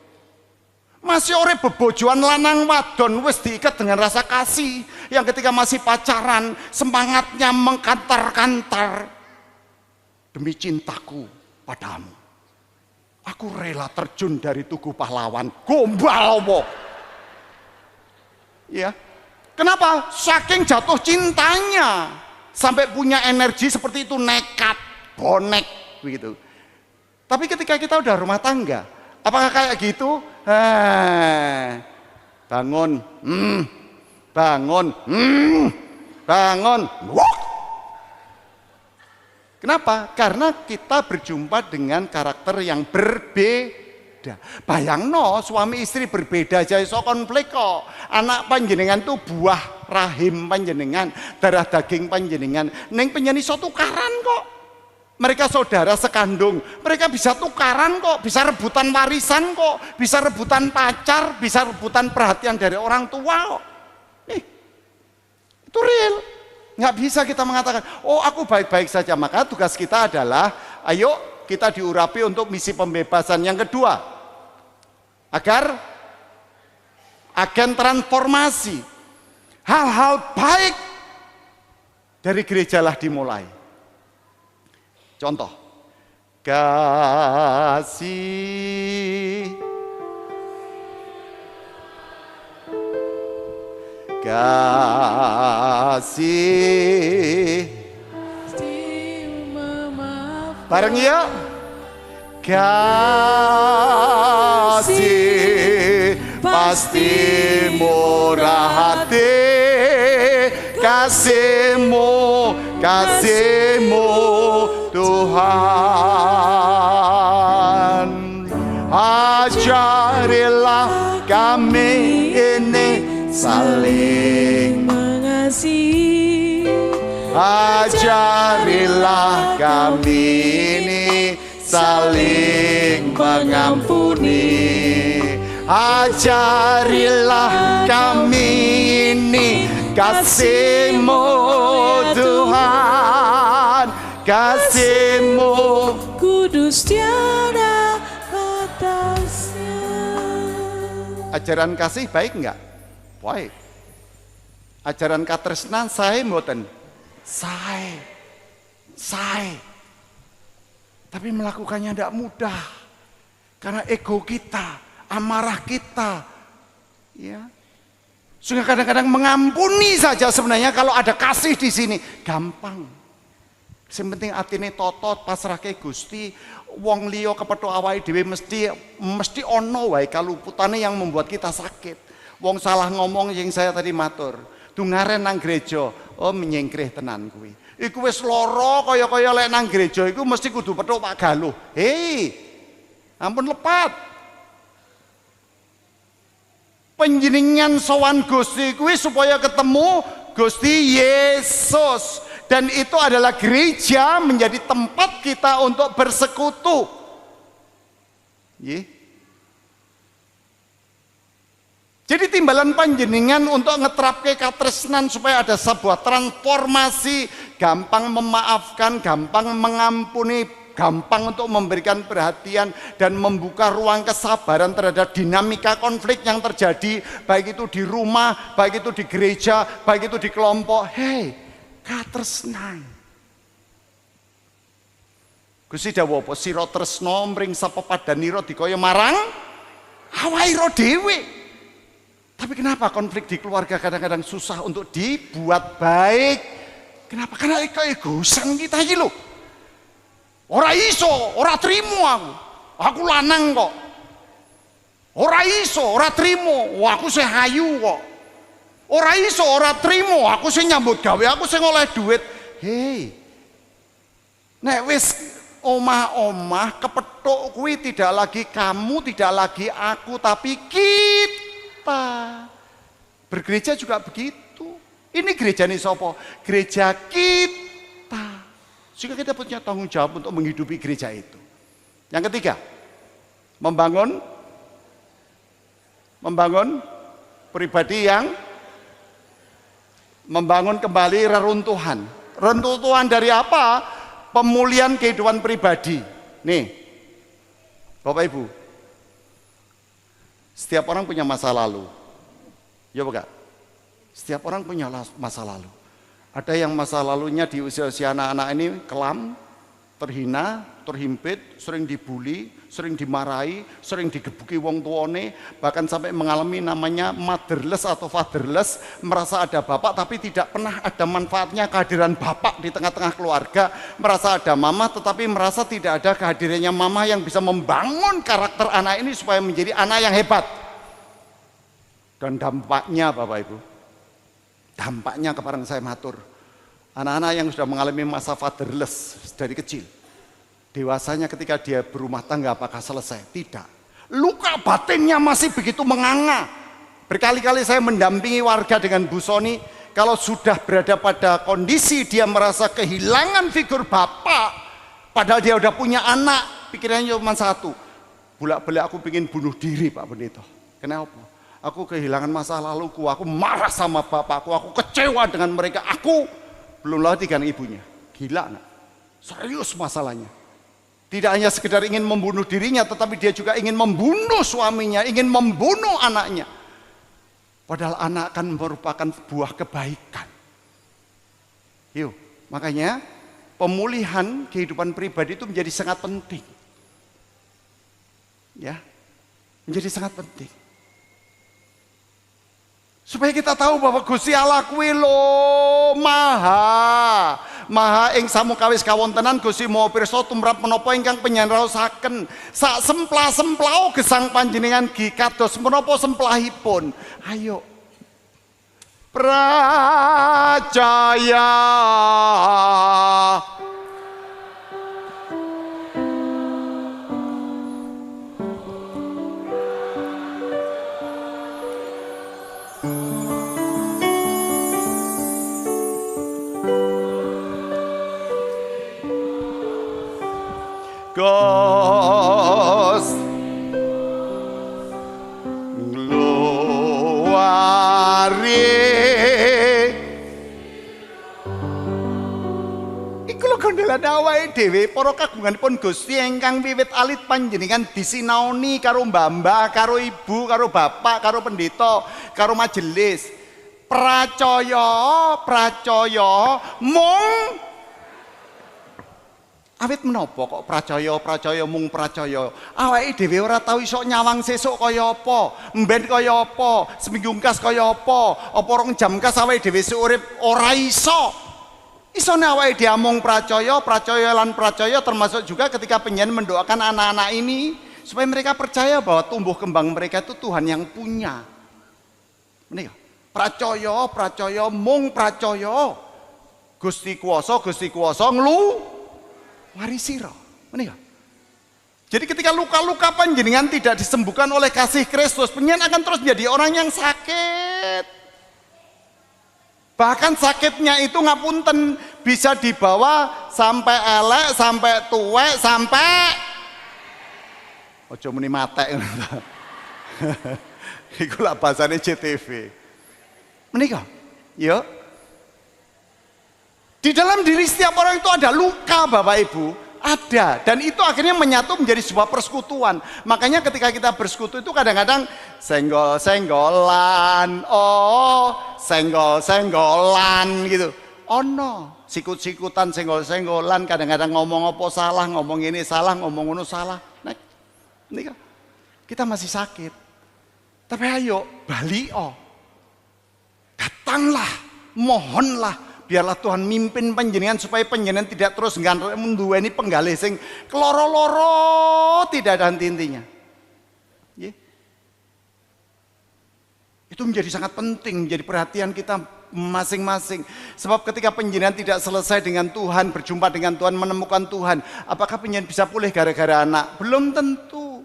Masih ore bebojoan lanang wadon wis diikat dengan rasa kasih yang ketika masih pacaran semangatnya mengkantar-kantar demi cintaku padamu. Aku rela terjun dari tugu pahlawan. Gombal apa? Ya. Kenapa? Saking jatuh cintanya sampai punya energi seperti itu, nekat, bonek begitu. Tapi ketika kita udah rumah tangga, apakah kayak gitu? Bangun, bangun, bangun. Wok. Kenapa? Karena kita berjumpa dengan karakter yang berbeda. Bayangno suami istri berbeda aja iso konflik kok. Anak panjenengan tuh buah rahim panjenengan, darah daging panjenengan. Neng penyanyi iso tukaran kok. Mereka saudara sekandung, mereka bisa tukaran kok, bisa rebutan warisan kok, bisa rebutan pacar, bisa rebutan perhatian dari orang tua kok. Itu real. Nggak bisa kita mengatakan, oh aku baik-baik saja. Maka tugas kita adalah, ayo kita diurapi untuk misi pembebasan yang kedua. Agar agen transformasi, hal-hal baik dari gerejalah dimulai. Contoh, kasih, kasih, bareng ya, kasih pasti murah hati, kasihmu, kasihmu Tuhan, ajarilah kami ini saling mengasihi, ajarilah kami ini saling mengampuni, ajarilah kami ini kasih-Mu Tuhan, kasih-Mu kudus tiada batasnya. Ajaran kasih baik enggak? Baik. Ajaran katresnan sae mboten? Sae. Tapi melakukannya tidak mudah. Karena ego kita, amarah kita, ya. Sehingga kadang-kadang mengampuni saja sebenarnya kalau ada kasih di sini gampang. Yang penting atine totot pasrahke Gusti, wong liya kepethuk awake dhewe mesti ono wae kaluputane yang membuat kita sakit. Wong salah ngomong yang saya tadi matur. Dungaren nang gereja, oh menyengkrih tenan kuwi. Iku wis lara kaya-kaya lek nang gereja iku mesti kudu petuk Pak Galuh. Hei. Ampun lepat. Panjenengan sowan Gusti kuwi supaya ketemu Gusti Yesus, dan itu adalah gereja menjadi tempat kita untuk bersekutu. Nggih. Jadi timbalan panjenengan untuk ngeterapke katresnan supaya ada sebuah transformasi, gampang memaafkan, gampang mengampuni, gampang untuk memberikan perhatian dan membuka ruang kesabaran terhadap dinamika konflik yang terjadi, baik itu di rumah, baik itu di gereja, baik itu di kelompok. Hei, katresnan. Gusti dawuh apa? Sira tresna mring sapa padanira dikaya marang awaira dhewe. Tapi kenapa konflik di keluarga kadang-kadang susah untuk dibuat baik? Kenapa? Karena keegoisan kita iki lho. Ora iso, ora trimo aku. Aku lanang kok. Ora iso, ora trimo. Wah, aku sing ayu kok. Ora iso, ora trimo. Aku sing nyambut gawe, aku sing oleh duit. Hei. Nek wis omah-omah kepethuk kuwi tidak lagi kamu, tidak lagi aku, tapi kita. Bergereja juga begitu. Ini gereja nih sopo? Gereja kita. Sehingga kita punya tanggung jawab untuk menghidupi gereja itu. Yang ketiga, membangun pribadi yang membangun kembali reruntuhan. Reruntuhan dari apa? Pemulihan kehidupan pribadi. Nih, Bapak Ibu, setiap orang punya masa lalu. Ya bukan? Setiap orang punya masa lalu. Ada yang masa lalunya di usia-usia anak-anak ini kelam, terhina, terhimpit, sering dibully, sering dimarahi, sering digebuki wong tuane, bahkan sampai mengalami namanya motherless atau fatherless, merasa ada bapak tapi tidak pernah ada manfaatnya kehadiran bapak di tengah-tengah keluarga, merasa ada mama tetapi merasa tidak ada kehadirannya mama yang bisa membangun karakter anak ini supaya menjadi anak yang hebat. Dan dampaknya Bapak Ibu, dampaknya kepada saya matur, anak-anak yang sudah mengalami masa fatherless dari kecil, dewasanya ketika dia berumah tangga apakah selesai? Tidak. Luka batinnya masih begitu menganga. Berkali-kali saya mendampingi warga dengan Bu Soni, kalau sudah berada pada kondisi dia merasa kehilangan figur bapak, padahal dia udah punya anak, pikirannya cuma satu, bolak-balik aku ingin bunuh diri Pak Pendeta. Kenapa? Aku kehilangan masa laluku, aku marah sama bapakku, aku kecewa dengan mereka, aku belum lagi dengan ibunya. Gila enggak? Serius masalahnya. Tidak hanya sekedar ingin membunuh dirinya, tetapi dia juga ingin membunuh suaminya, ingin membunuh anaknya. Padahal anak kan merupakan buah kebaikan. Yuk, makanya pemulihan kehidupan pribadi itu menjadi sangat penting. Ya, menjadi sangat penting. Supaya kita tahu bahwa Gusti Allah kuwi lho maha ing samukawis kawontenan Gusti Maha Pirsa tumrap menapa ingkang panjenengan sak semplah-semplau gesang panjenengan gi kados menapa semplahipun. Ayo percaya Gos glory iku lho gondelan awake dhewe para kagunganipun Gusti ingkang wiwit alit panjenengan disinaoni karo mbah-mbah, karo ibu, karo bapak, karo pendeta, karo majelis. Pracaya mung awit menapa kok pracaya mung pracaya. Awake dhewe ora tau iso nyawang sesuk kaya apa, mben kaya apa, seminggu kas kaya apa rong jam kas awake dhewe sik urip ora iso. Isone awake dhewe mung pracaya termasuk juga ketika panjenengan mendoakan anak-anak ini supaya mereka percaya bahwa tumbuh kembang mereka itu Tuhan yang punya. Menika. Pracaya mung pracaya. Gusti kuwasa ngluwari sira. Menika. Jadi ketika luka-luka panjenengan tidak disembuhkan oleh kasih Kristus, panjenengan akan terus menjadi orang yang sakit. Bahkan sakitnya itu ngapunten bisa dibawa sampai elek, sampai tuwek, sampai ojo muni matek. Iku lah bahasane CTV. Menika, ya. Di dalam diri setiap orang itu ada luka, Bapak Ibu. Ada, dan itu akhirnya menyatu menjadi sebuah persekutuan. Makanya ketika kita bersekutu itu kadang-kadang senggol-senggolan, senggol-senggolan gitu. Oh no, sikut-sikutan, senggol-senggolan, kadang-kadang ngomong apa salah, ngomong ini salah, ngomong ini salah. Nah, ini kan kita masih sakit. Tapi ayo, datanglah, mohonlah. Biarlah Tuhan mimpin panjenengan supaya panjenengan tidak terus menduweni penggalih sing keloro-loro tidak ada henti-hentinya. Itu menjadi sangat penting, menjadi perhatian kita masing-masing. Sebab ketika panjenengan tidak selesai dengan Tuhan, berjumpa dengan Tuhan, menemukan Tuhan, apakah panjenengan bisa pulih gara-gara anak? Belum tentu.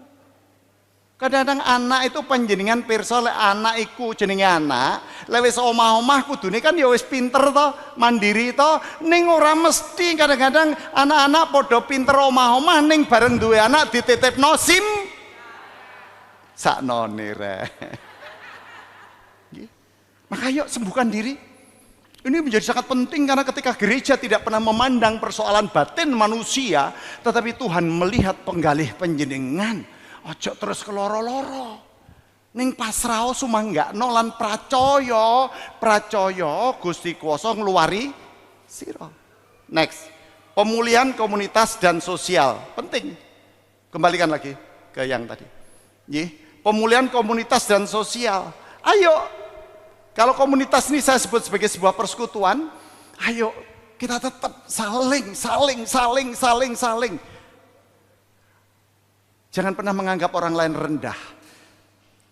Kadang-kadang anak itu panjenengan pirsa lek anak iku jenenge anak, lek wis omah-omah kudune kan ya wis pinter to, mandiri to, ning ora mesti kadang-kadang anak-anak padha pinter omah-omah ning bareng duwe anak dititipno SIM saknone rek. Maka yuk sembuhkan diri. Ini menjadi sangat penting karena ketika gereja tidak pernah memandang persoalan batin manusia, tetapi Tuhan melihat penggalih panjenengan. Ojo terus keloro-loro. Ning pasrah sumanggakno lan pracaya Gusti kuwasa ngluwari sira. Next. Pemulihan komunitas dan sosial. Penting. Kembalikan lagi ke yang tadi. Nggih, pemulihan komunitas dan sosial. Ayo. Kalau komunitas ini saya sebut sebagai sebuah persekutuan, ayo kita tetap saling. Jangan pernah menganggap orang lain rendah.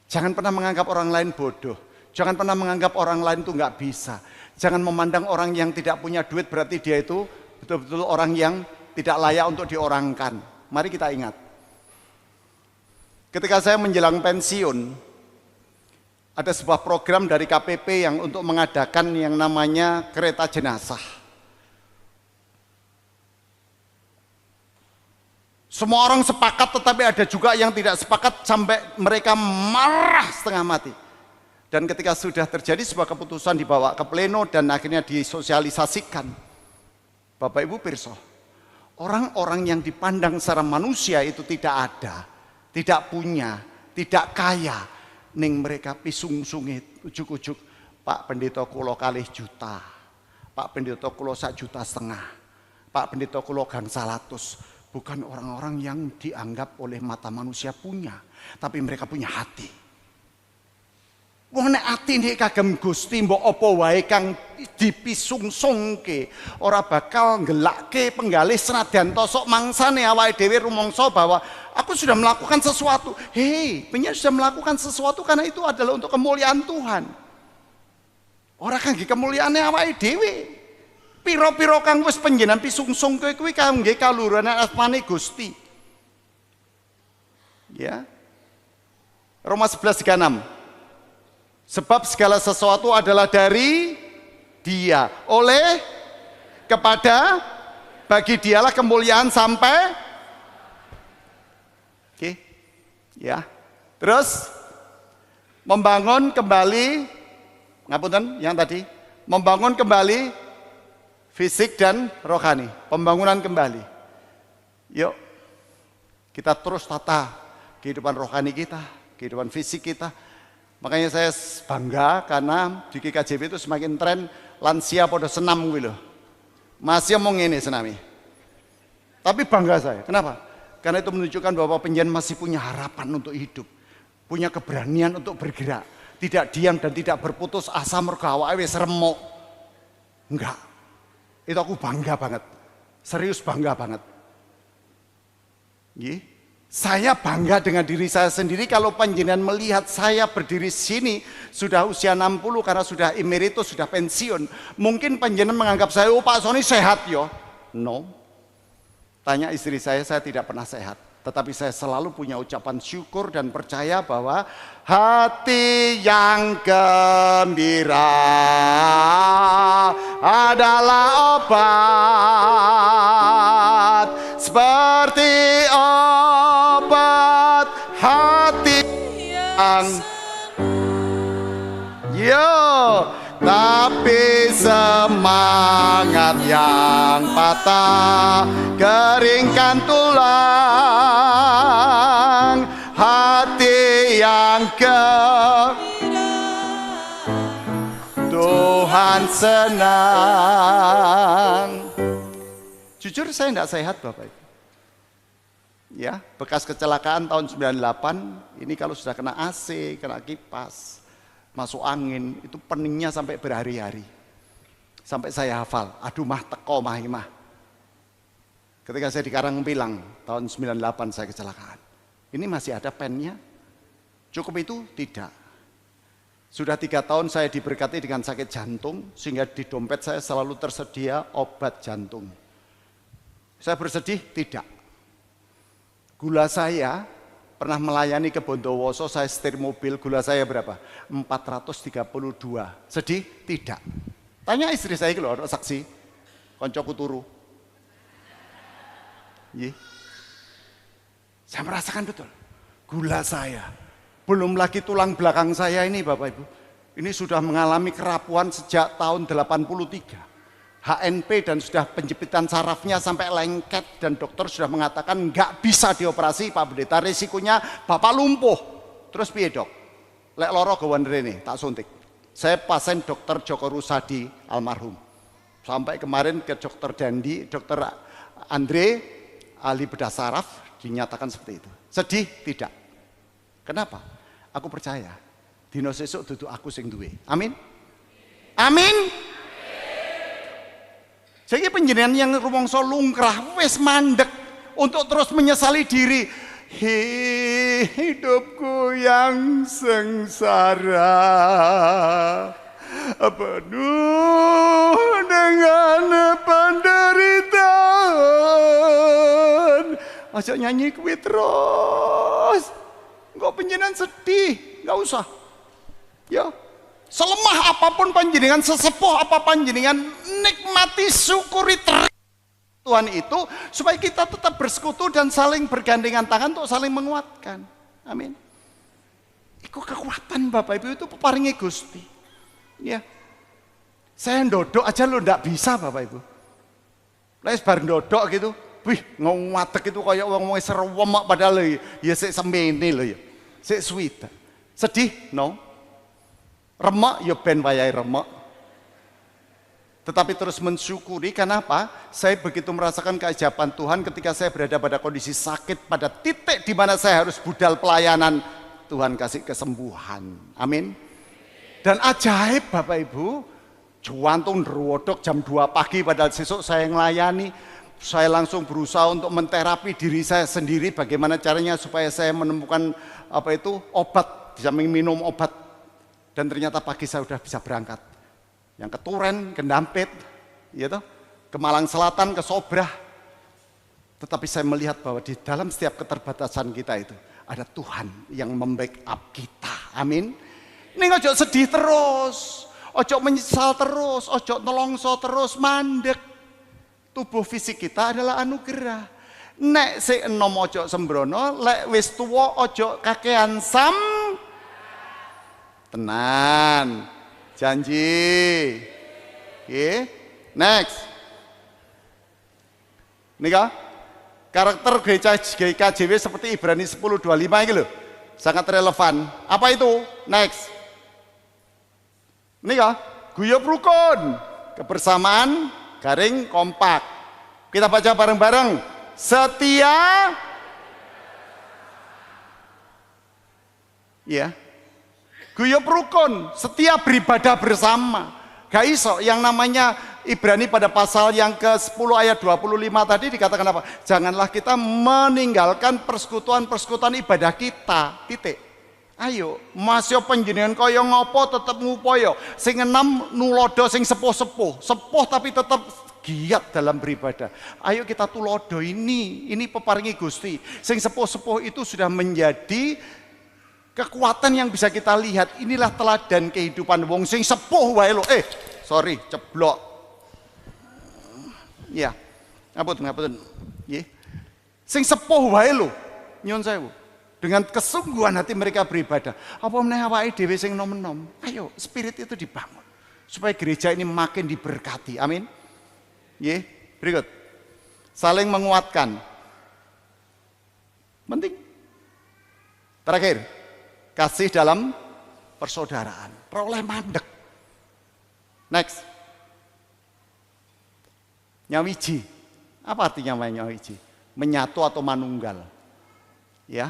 Jangan pernah menganggap orang lain bodoh. Jangan pernah menganggap orang lain itu nggak bisa. Jangan memandang orang yang tidak punya duit berarti dia itu betul-betul orang yang tidak layak untuk diorangkan. Mari kita ingat. Ketika saya menjelang pensiun, ada sebuah program dari KPP yang untuk mengadakan yang namanya kereta jenazah. Semua orang sepakat, tetapi ada juga yang tidak sepakat sampai mereka marah setengah mati. Dan ketika sudah terjadi sebuah keputusan dibawa ke pleno dan akhirnya disosialisasikan. Bapak Ibu pirsa, orang-orang yang dipandang secara manusia itu tidak ada, tidak punya, tidak kaya. Ning mereka pisung-sungit, ujuk-ujuk, Pak Pendeta kula 2 juta, Pak Pendeta kula 1,5 juta, Pak Pendeta kula 100. Bukan orang-orang yang dianggap oleh mata manusia punya, tapi mereka punya hati. Wong nek ati ndek kagem Gusti mbok apa wae kang dipisungsungke, ora bakal nggelake penggalih senadyan tosok mangsane awake dhewe rumangsa bahwa aku sudah melakukan sesuatu. Hei, pengen sudah melakukan sesuatu karena itu adalah untuk kemuliaan Tuhan. Ora kangge kemuliaane awake dhewe. Piro-piro kang wis panjenengan pisungsung kuwi kangge kaluhuran asmane Gusti. Ya. Roma 11:36. Sebab segala sesuatu adalah dari Dia, oleh, kepada, bagi Dialah kemuliaan sampai. Oke. Ya. Terus membangun kembali, ngapunten yang tadi, membangun kembali fisik dan rohani, pembangunan kembali. Yuk, kita terus tata kehidupan rohani kita, kehidupan fisik kita. Makanya saya bangga karena di GKJP itu semakin tren lansia pada senam gitu. Masih mau ngene senami. Tapi bangga saya. Kenapa? Karena itu menunjukkan bahwa panjenengan masih punya harapan untuk hidup, punya keberanian untuk bergerak, tidak diam dan tidak berputus asa mergo awake wis remuk. Enggak. Itu aku bangga banget. Serius bangga banget. Nggih. Saya bangga dengan diri saya sendiri kalau panjenengan melihat saya berdiri sini sudah usia 60 karena sudah emeritus, sudah pensiun. Mungkin panjenengan menganggap saya, oh Pak Sony sehat yo. No. Tanya istri saya tidak pernah sehat. Tetapi saya selalu punya ucapan syukur dan percaya bahwa hati yang gembira adalah obat. Seperti obat hati yang tapi semangat yang patah keringkan tulang. Hati yang Tuhan senang. Jujur saya tidak sehat Bapak Ibu. Ya, bekas kecelakaan tahun 98, ini kalau sudah kena AC, kena kipas, masuk angin, itu peningnya sampai berhari-hari. Sampai saya hafal, aduh mah teko mah. Ketika saya di Karangpilang, tahun 98 saya kecelakaan. Ini masih ada pennya? Cukup itu? Tidak. Sudah 3 tahun saya diberkati dengan sakit jantung, sehingga di dompet saya selalu tersedia obat jantung. Saya bersedih? Tidak. Gula saya pernah melayani ke Bondowoso, saya setir mobil, gula saya berapa? 432. Sedih? Tidak. Tanya istri saya kalau ada saksi, koncoku turu. Saya merasakan betul. Gula saya, belum lagi tulang belakang saya ini Bapak Ibu. Ini sudah mengalami kerapuan sejak tahun 83. HNP dan sudah penjepitan sarafnya sampai lengket dan dokter sudah mengatakan nggak bisa dioperasi Pak Pendeta, risikonya Bapak lumpuh. Terus piye dok? Lek loro gawan rene tak suntik. Saya pasien dokter Joko Rusadi almarhum. Sampai kemarin ke dokter Dandi, dokter Andre ahli bedah saraf dinyatakan seperti itu. Sedih? Tidak. Kenapa? Aku percaya dino sesuk dudu aku sing duwe. Amin. Amin. Jadi panjenengan yang rumangsa lungkrah wis mandek untuk terus menyesali diri. Hidupku yang sengsara penuh dengan penderitaan. Aja nyanyi kuwi terus. Engko panjenengan sedih, enggak usah. Ya. Selemah apapun panjenengan, sesepuh apa panjenengan, nikmati, syukuri Tuhan itu supaya kita tetap bersekutu dan saling bergandengan tangan untuk saling menguatkan. Amin. Iku kekuatan Bapak Ibu itu peparingi Gusti. Ya. Saya ndodok aja lo ndak bisa Bapak Ibu. Lah bar ndodok gitu, wih ngowatek itu kayak wong-wong serem padahal ya sik semene lho ya. Sik suwita. Sedih? No. Remek ya ben wayahe remek. Tetapi terus mensyukuri, kenapa? Saya begitu merasakan keajaiban Tuhan ketika saya berada pada kondisi sakit, pada titik di mana saya harus budal pelayanan, Tuhan kasih kesembuhan. Amin. Dan ajaib Bapak Ibu, juwantung ndrodok jam 2 pagi padahal sesuk saya melayani, saya langsung berusaha untuk menterapi diri saya sendiri bagaimana caranya supaya saya menemukan obat, bisa minum obat. Dan ternyata pagi saya sudah bisa berangkat. Yang ke Turen, ke Dampit, gitu, ke Malang Selatan, ke Sobrah. Tetapi saya melihat bahwa di dalam setiap keterbatasan kita itu ada Tuhan yang membackup kita. Amin. Ini ojo sedih terus, ojo menyesal terus, ojo nelongso terus, mandek. Tubuh fisik kita adalah anugerah. Nek si enom ojo sembrono, lek wis tuwa ojo kakean tenan, janji. Oke, next. Nika, karakter GKJW seperti Ibrani 10:25 ini loh, sangat relevan. Apa itu? Next. Nika, guyub rukun, kebersamaan, garing, kompak. Kita baca bareng-bareng. Setia. Ya. Guyub rukun, setiap beribadah bersama. Gak iso yang namanya Ibrani pada pasal yang ke-10 ayat 25 tadi dikatakan apa? Janganlah kita meninggalkan persekutuan-persekutuan ibadah kita. Titik. Ayo, masih panjenengan kaya ngopo tetep ngupaya. Sing enam nulodo sing sepuh-sepuh, sepuh tapi tetap giat dalam beribadah. Ayo kita tulodo ini peparingi Gusti. Sing sepuh-sepuh itu sudah menjadi kekuatan yang bisa kita lihat. Inilah teladan kehidupan wong sing sepuh wae lo. Sorry, ceblok. Ya, ngapunten. Nggih. Sing sepuh wae lo. Nyuwun sewu. Dengan kesungguhan hati mereka beribadah. Apa meneh awake dhewe sing nom-nom. Ayo, spirit itu dibangun supaya gereja ini makin diberkati. Amin. Nggih, berikut. Saling menguatkan. Penting. Terakhir, kasih dalam persaudaraan. Peroleh mandek. Next. Nyawiji. Apa artinya nyawiji? Menyatu atau manunggal. Ya.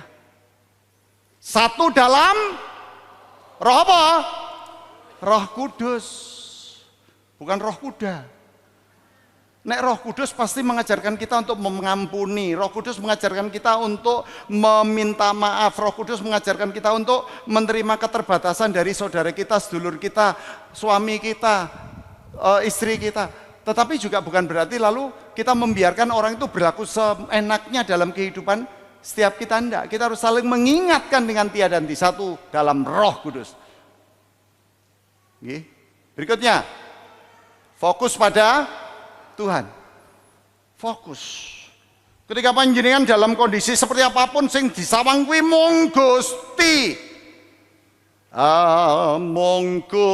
Satu dalam roh apa? Roh Kudus. Bukan roh kuda. Nek Roh Kudus pasti mengajarkan kita untuk mengampuni. Roh Kudus mengajarkan kita untuk meminta maaf. Roh Kudus mengajarkan kita untuk menerima keterbatasan dari saudara kita, sedulur kita, suami kita, istri kita. Tetapi juga bukan berarti lalu kita membiarkan orang itu berlaku seenaknya dalam kehidupan setiap kita. Enggak. Kita harus saling mengingatkan dengan tiada henti, satu dalam Roh Kudus. Oke. Berikutnya, fokus pada Tuhan. Fokus. Ketika panjenengan dalam kondisi seperti apapun sing disawang kuwi mung Gusti. Mongko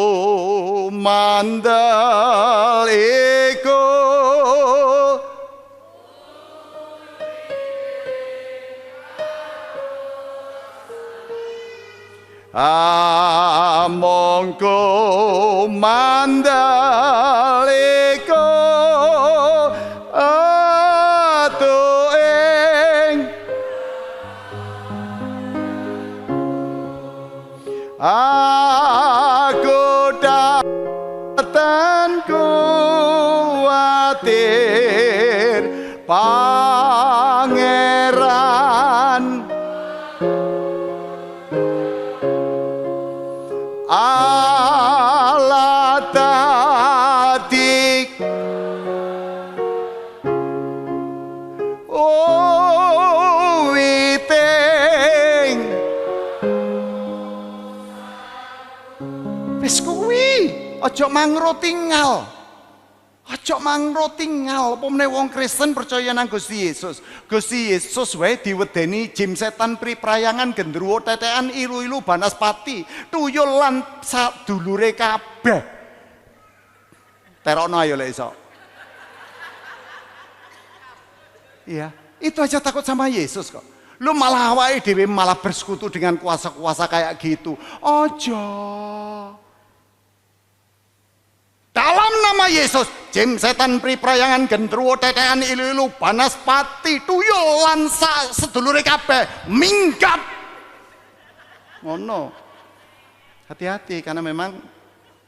mandal iku mongko mandal iku aku datang kuatir Pangeran Allah tadi witing wis kuwi aja mangro tinggal. Aja mangro tinggal. Apa meneh wong Kristen percaya nang Gusti Yesus. Gusti Yesus wae diwedeni jim setan priprayangan gendruwo tetekan ilu-ilu banaspati tuyul lan sadulure kabeh. Terokno ayo lek iso. Iya, itu aja takut sama Yesus kok. Lu malah awake dhewe malah bersekutu dengan kuasa-kuasa kayak gitu. Ojo. Dalam nama Yesus, jim setan priprayangan gendruwo tetekan ilu-ilu banaspati tuyul lan sedulure kabeh minggat. Ngono. Hati-hati karena memang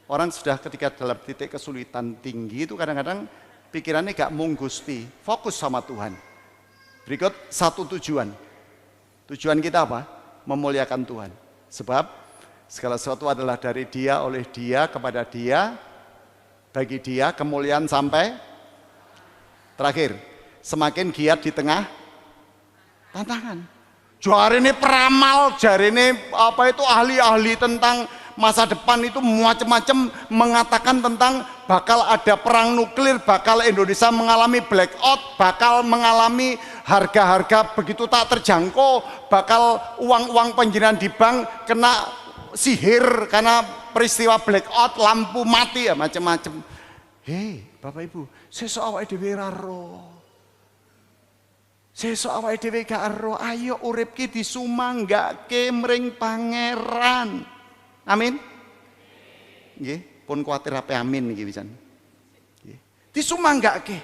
orang sudah ketika dalam titik kesulitan tinggi itu kadang-kadang pikirannya gak mung Gusti, fokus sama Tuhan. Berikut satu tujuan. Tujuan kita apa? Memuliakan Tuhan. Sebab segala sesuatu adalah dari Dia, oleh Dia, kepada Dia, bagi Dia, kemuliaan sampai terakhir. Semakin giat di tengah tantangan. Jarine peramal, jarine apa itu ahli-ahli tentang masa depan itu macam-macam mengatakan tentang bakal ada perang nuklir, bakal Indonesia mengalami blackout, bakal mengalami harga-harga begitu tak terjangkau, bakal uang-uang penjiran di bank kena sihir karena peristiwa blackout, lampu mati ya macam-macam. Hei, Bapak Ibu, sesuk awake dhewe ra ro. Sesuk awake dhewe gak ro, ayo urip ki disumanggake mring Pangeran. Amin. Nggih, pun kuwatir ape amin niki pisan. Nggih. Disumanggake.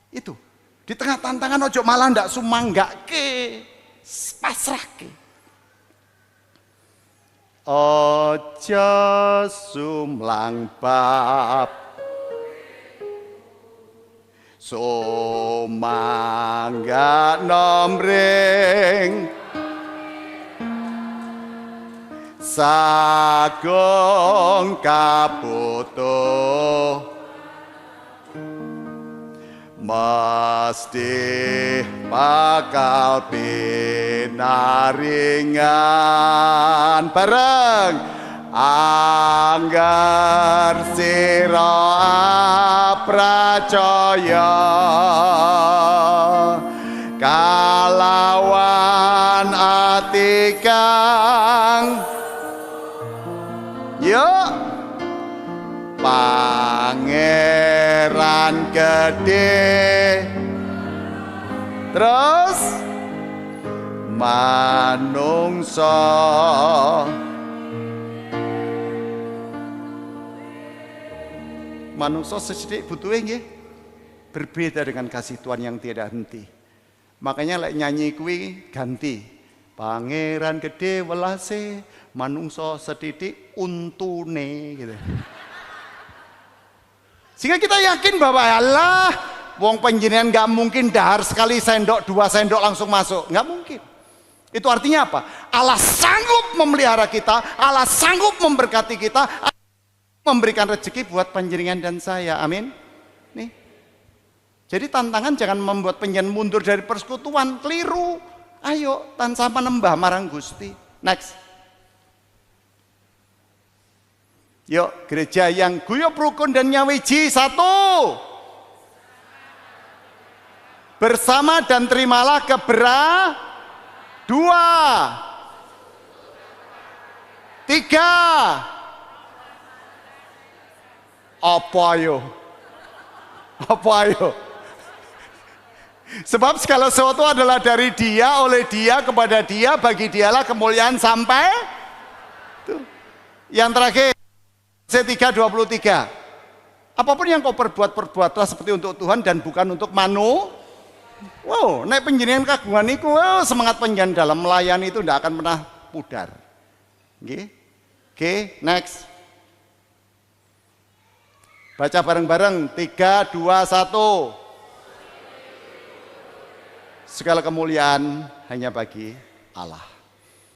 Itu. Di tengah tantangan ojo malah ndak sumanggake. Pasrahke. Ojo sumlang bab Sumangga nomring sagung kabutuh mesti bakal pinaringan bareng anggar sira pracaya kalawan ati kang yuk pangeran gede terus manungsa sesidik butuhe nggih berbeda dengan kasih Tuhan yang tiada henti. Makanya lek nyanyi kuwi ganti pangeran gede welase manungsa setitik untune gitu. Sehingga kita yakin bahwa Allah wong panjenengan nggak mungkin dahar sekali sendok 2 sendok langsung masuk, nggak mungkin. Itu artinya apa? Allah sanggup memelihara kita, Allah sanggup memberkati kita, memberikan rezeki buat panjenengan dan saya. Amin. Nih. Jadi tantangan jangan membuat panjenengan mundur dari persekutuan, keliru. Ayo tansah menembah marang Gusti. Next. Yuk, gereja yang guyub rukun dan nyawiji satu. Bersama dan terimalah dua. 3. Apa ayo? Sebab segala sesuatu adalah dari Dia, oleh Dia, kepada Dia, bagi Dialah kemuliaan sampai tuh. Yang terakhir C3:23. Apapun yang kau perbuat, perbuatlah seperti untuk Tuhan dan bukan untuk Wow, nek panjenengan kagungan niku, semangat panjenengan dalam melayani itu tidak akan pernah pudar. Oke, next. Baca bareng-bareng 3, 2, 1. Segala kemuliaan hanya bagi Allah.